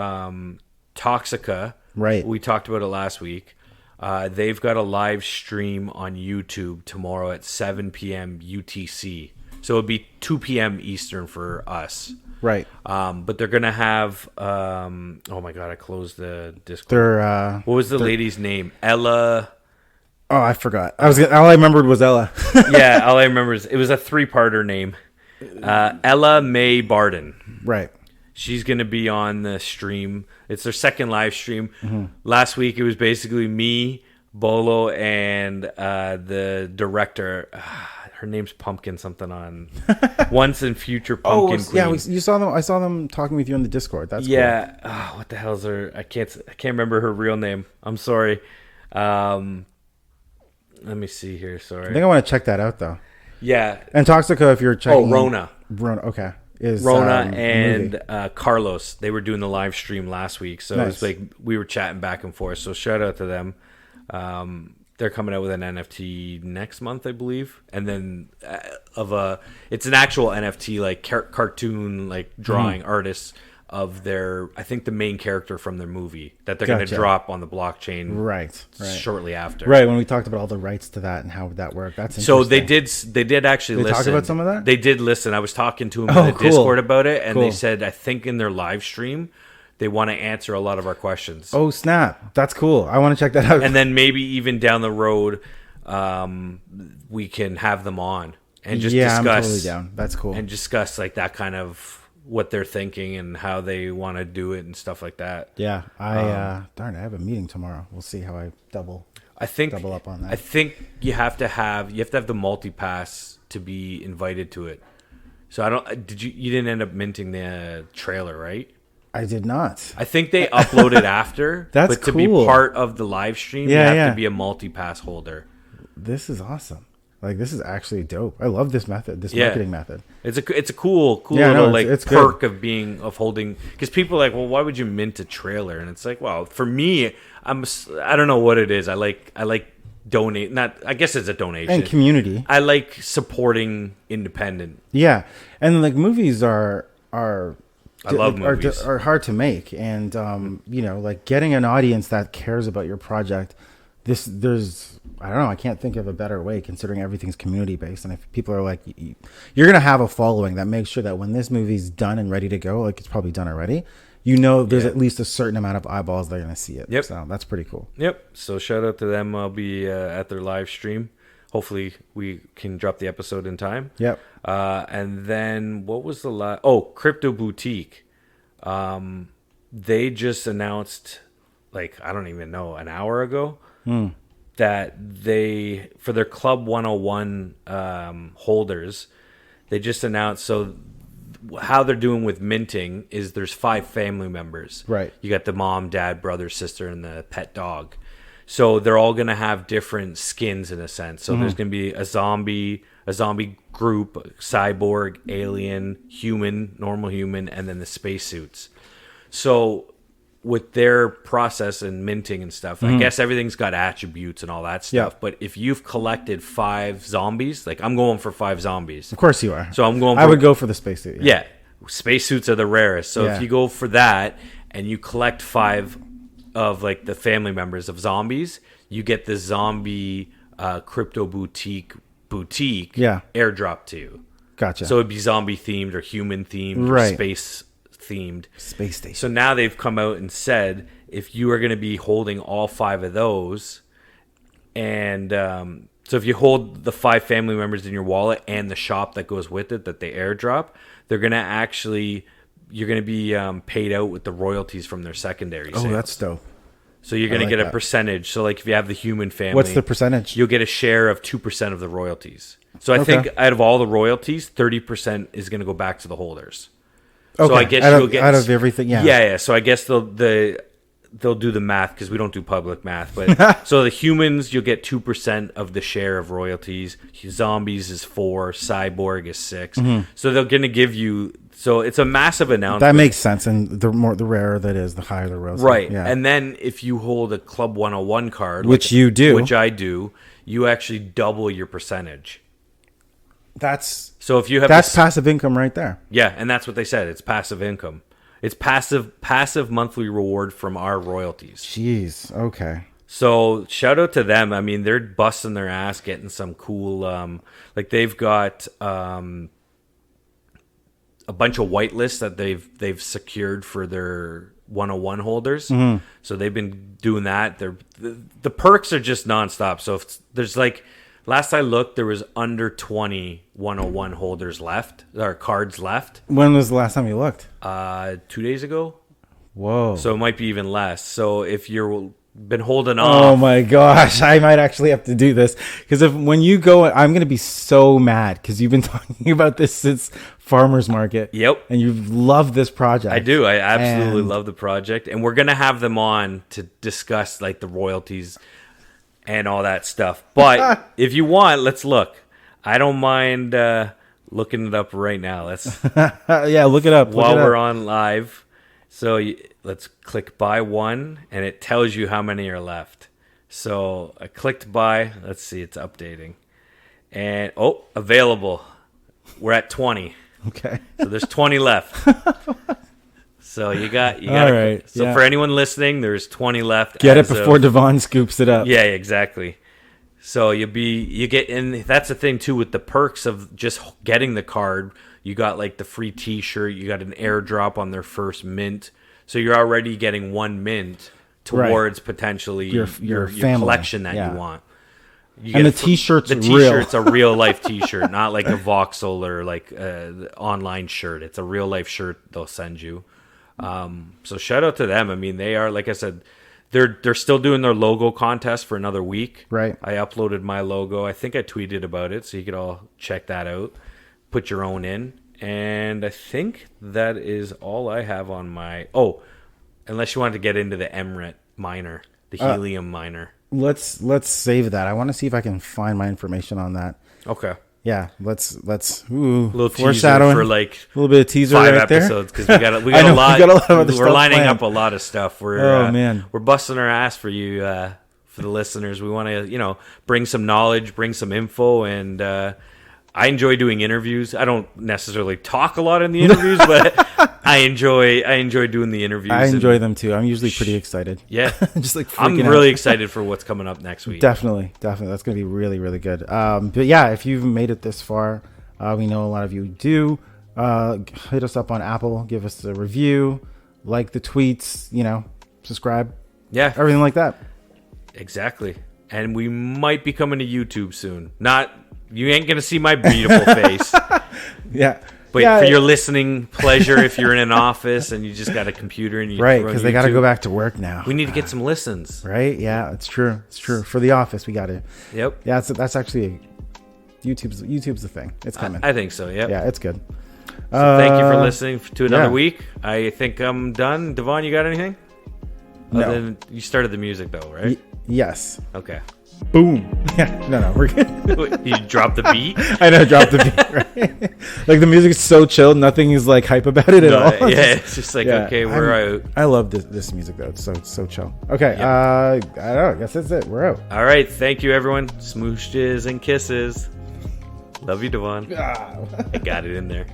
Speaker 1: Toxica.
Speaker 2: Right.
Speaker 1: We talked about it last week. They've got a live stream on YouTube tomorrow at 7 p.m. UTC. So it'd be 2 p.m. Eastern for us.
Speaker 2: Right.
Speaker 1: But they're going to have... oh, my God. I closed the Discord. What was the lady's name? Ella...
Speaker 2: Oh, I forgot. All I remembered was Ella.
Speaker 1: Yeah, all I remember is... It was a three-parter name. Ella Mae Barden.
Speaker 2: Right.
Speaker 1: She's going to be on the stream. It's their second live stream. Last week, it was basically me, Bolo, and the director... her name's Pumpkin something on Once and Future Pumpkin Queen.
Speaker 2: Yeah, you saw them. I saw them talking with you on the Discord. That's
Speaker 1: cool. Oh, what the hell's her? I can't remember her real name. I'm sorry. Let me see here. Sorry.
Speaker 2: I think I want to check that out though.
Speaker 1: Yeah.
Speaker 2: And Toxica, if you're checking.
Speaker 1: Oh, Rona.
Speaker 2: Okay. Is
Speaker 1: Rona and Carlos? They were doing the live stream last week, so it was like we were chatting back and forth. So shout out to them. They're coming out with an NFT next month, I believe, and then it's an actual NFT like cartoon like drawing artists of their, I think the main character from their movie that they're going to drop on the blockchain
Speaker 2: right
Speaker 1: shortly after.
Speaker 2: Right, when we talked about all the rights to that and how would that work. That's interesting.
Speaker 1: So they did actually listen.
Speaker 2: Talk about some of that?
Speaker 1: They did listen. I was talking to them in the Discord about it, and they said I think in their live stream they want to answer a lot of our questions.
Speaker 2: Oh, snap. That's cool. I want to check that out.
Speaker 1: And then maybe even down the road, we can have them on and just discuss.
Speaker 2: I'm totally down. That's cool.
Speaker 1: And discuss like that kind of what they're thinking and how they want to do it and stuff like that.
Speaker 2: Yeah. I have a meeting tomorrow. We'll see how I double up on that.
Speaker 1: I think you have to have the multi-pass to be invited to it. So you didn't end up minting the trailer, right?
Speaker 2: I did not.
Speaker 1: I think they upload it after.
Speaker 2: That's
Speaker 1: but to
Speaker 2: cool.
Speaker 1: be part of the live stream, you have to be a multi-pass holder.
Speaker 2: This is awesome. Like, this is actually dope. I love this method, this marketing method.
Speaker 1: It's a cool little it's perk
Speaker 2: good.
Speaker 1: of holding, because people are like, well, why would you mint a trailer? And it's like, well, for me, I don't know what it is. I like donate. Not, I guess it's a donation
Speaker 2: and community.
Speaker 1: I like supporting independent.
Speaker 2: Yeah, and like movies are
Speaker 1: I love movies.
Speaker 2: Are hard to make, and you know, like getting an audience that cares about your project. There's I don't know. I can't think of a better way, considering everything's community based. And if people are like, you're gonna have a following that makes sure that when this movie's done and ready to go, like it's probably done already, you know, there's at least a certain amount of eyeballs that are gonna see it.
Speaker 1: Yep.
Speaker 2: So that's pretty cool.
Speaker 1: Yep. So shout out to them. I'll be at their live stream. Hopefully we can drop the episode in time.
Speaker 2: Yep.
Speaker 1: And then what was the last? Oh, Crypto Boutique. They just announced, like, I don't even know, an hour ago, that they, for their Club 101 holders, they just announced, so how they're doing with minting is there's 5 family members.
Speaker 2: Right.
Speaker 1: You got the mom, dad, brother, sister, and the pet dog. So they're all going to have different skins in a sense. So there's going to be a zombie group, cyborg, alien, human, normal human, and then the spacesuits. So with their process and minting and stuff, I guess everything's got attributes and all that stuff.
Speaker 2: Yeah.
Speaker 1: But if you've collected 5 zombies, like I'm going for 5 zombies.
Speaker 2: Of course you are.
Speaker 1: So I'm going.
Speaker 2: I would go for the spacesuit.
Speaker 1: Yeah, spacesuits are the rarest. So if you go for that and you collect 5 of like the family members of zombies, you get the zombie Crypto Boutique airdrop to you.
Speaker 2: Gotcha.
Speaker 1: So it'd be zombie themed or human themed or space themed.
Speaker 2: Space station.
Speaker 1: So now they've come out and said, if you are going to be holding all 5 of those, and so if you hold the 5 family members in your wallet and the shop that goes with it that they airdrop, they're going to actually, you're going to be paid out with the royalties from their secondary sales.
Speaker 2: Oh, that's dope.
Speaker 1: So you're going to get a percentage. So like if you have the human family,
Speaker 2: what's the percentage?
Speaker 1: You'll get a share of 2% of the royalties. So I think out of all the royalties, 30% is going to go back to the holders.
Speaker 2: Okay.
Speaker 1: So I guess
Speaker 2: you'll
Speaker 1: get
Speaker 2: out of everything. Yeah.
Speaker 1: Yeah. So I guess they'll do the math, because we don't do public math. But so the humans, you'll get 2% of the share of royalties. Zombies is 4. Cyborg is 6. So they're going to give you. So it's a massive announcement.
Speaker 2: That makes sense, and the rarer that is, the higher the royalty.
Speaker 1: Right.
Speaker 2: Yeah.
Speaker 1: And then if you hold a Club 101 card,
Speaker 2: which you do,
Speaker 1: which I do, you actually double your percentage.
Speaker 2: That's
Speaker 1: passive
Speaker 2: income right there.
Speaker 1: Yeah, and that's what they said. It's passive income. It's passive monthly reward from our royalties.
Speaker 2: Jeez. Okay.
Speaker 1: So shout out to them. I mean, they're busting their ass getting some cool. Like they've got a bunch of whitelists that they've secured for their 101 holders. So they've been doing that. The perks are just nonstop. So if there's like, last I looked, there was under 20 101 holders left, or cards left.
Speaker 2: When was the last time you looked?
Speaker 1: 2 days ago.
Speaker 2: Whoa.
Speaker 1: So it might be even less. So if you're been holding off.
Speaker 2: Oh my gosh, I might actually have to do this, because when you go, I'm going to be so mad, because you've been talking about this since Farmers Market.
Speaker 1: Yep.
Speaker 2: And you've loved this project.
Speaker 1: I do. I absolutely love the project, and we're going to have them on to discuss like the royalties and all that stuff. But if you want, let's look. I don't mind looking it up right now. Let's
Speaker 2: yeah, look it up
Speaker 1: while we're on live. So let's click buy one, and it tells you how many are left. So I clicked buy. Let's see, it's updating. And, available. We're at 20.
Speaker 2: Okay.
Speaker 1: So there's 20 left. So you got.
Speaker 2: All right.
Speaker 1: So for anyone listening, there's 20 left.
Speaker 2: Get it before Devon scoops it up.
Speaker 1: Yeah, exactly. So you get in. That's the thing too with the perks of just getting the card. You got like the free T-shirt. You got an airdrop on their first mint. So you're already getting 1 mint towards potentially your collection that you want.
Speaker 2: And the T-shirt's
Speaker 1: the T-shirt's a real life T-shirt, not like a voxel or like the online shirt. It's a real life shirt they'll send you. So shout out to them. I mean, they are, like I said, they're still doing their logo contest for another week.
Speaker 2: Right.
Speaker 1: I uploaded my logo. I think I tweeted about it, so you could all check that out. Put your own in. And I think that is all I have on my... Oh, unless you want to get into the Emret miner, the helium miner.
Speaker 2: Let's save that. I want to see if I can find my information on that.
Speaker 1: Okay.
Speaker 2: Yeah, let's a
Speaker 1: little foreshadowing for like
Speaker 2: a little bit of teaser
Speaker 1: 5
Speaker 2: right
Speaker 1: episodes because we got a
Speaker 2: I know,
Speaker 1: lot.
Speaker 2: we got a lot of other
Speaker 1: we're
Speaker 2: stuff
Speaker 1: lining
Speaker 2: planned.
Speaker 1: up a lot of stuff. We're
Speaker 2: man,
Speaker 1: we're busting our ass for you, for the listeners. We want to bring some knowledge, bring some info, and I enjoy doing interviews. I don't necessarily talk a lot in the interviews, but I enjoy doing the interviews.
Speaker 2: I enjoy them too. I'm usually pretty excited.
Speaker 1: Yeah,
Speaker 2: just like
Speaker 1: I'm
Speaker 2: freaking
Speaker 1: really
Speaker 2: out.
Speaker 1: excited for what's coming up next week.
Speaker 2: Definitely. That's going to be really, really good. But yeah, if you've made it this far, we know a lot of you do. Hit us up on Apple, give us a review, like the tweets, subscribe.
Speaker 1: Yeah,
Speaker 2: everything like that.
Speaker 1: Exactly. And we might be coming to YouTube soon. You ain't gonna see my beautiful face.
Speaker 2: Yeah.
Speaker 1: But
Speaker 2: yeah,
Speaker 1: for your listening pleasure, if you're in an office and you just got a computer and you
Speaker 2: right, because they got to go back to work now.
Speaker 1: We need to get some listens.
Speaker 2: Right? Yeah, it's true. It's true. For the office, we got to.
Speaker 1: Yep.
Speaker 2: Yeah, that's actually YouTube's the thing. It's coming.
Speaker 1: I think so. Yep.
Speaker 2: Yeah, it's good.
Speaker 1: So thank you for listening to another week. I think I'm done. Devon, you got anything?
Speaker 2: No.
Speaker 1: You started the music though, right?
Speaker 2: Yes.
Speaker 1: Okay.
Speaker 2: Boom. Yeah. No, we're good.
Speaker 1: You dropped the beat?
Speaker 2: I know, drop the beat, right? Like the music is so chill, nothing is like hype about it at all.
Speaker 1: Yeah, it's just like, okay, we're out.
Speaker 2: I love this music though. It's so chill. Okay, yep. I don't know. I guess that's it. We're out.
Speaker 1: All right, thank you everyone. Smooches and kisses. Love you, Devon. I got it in there.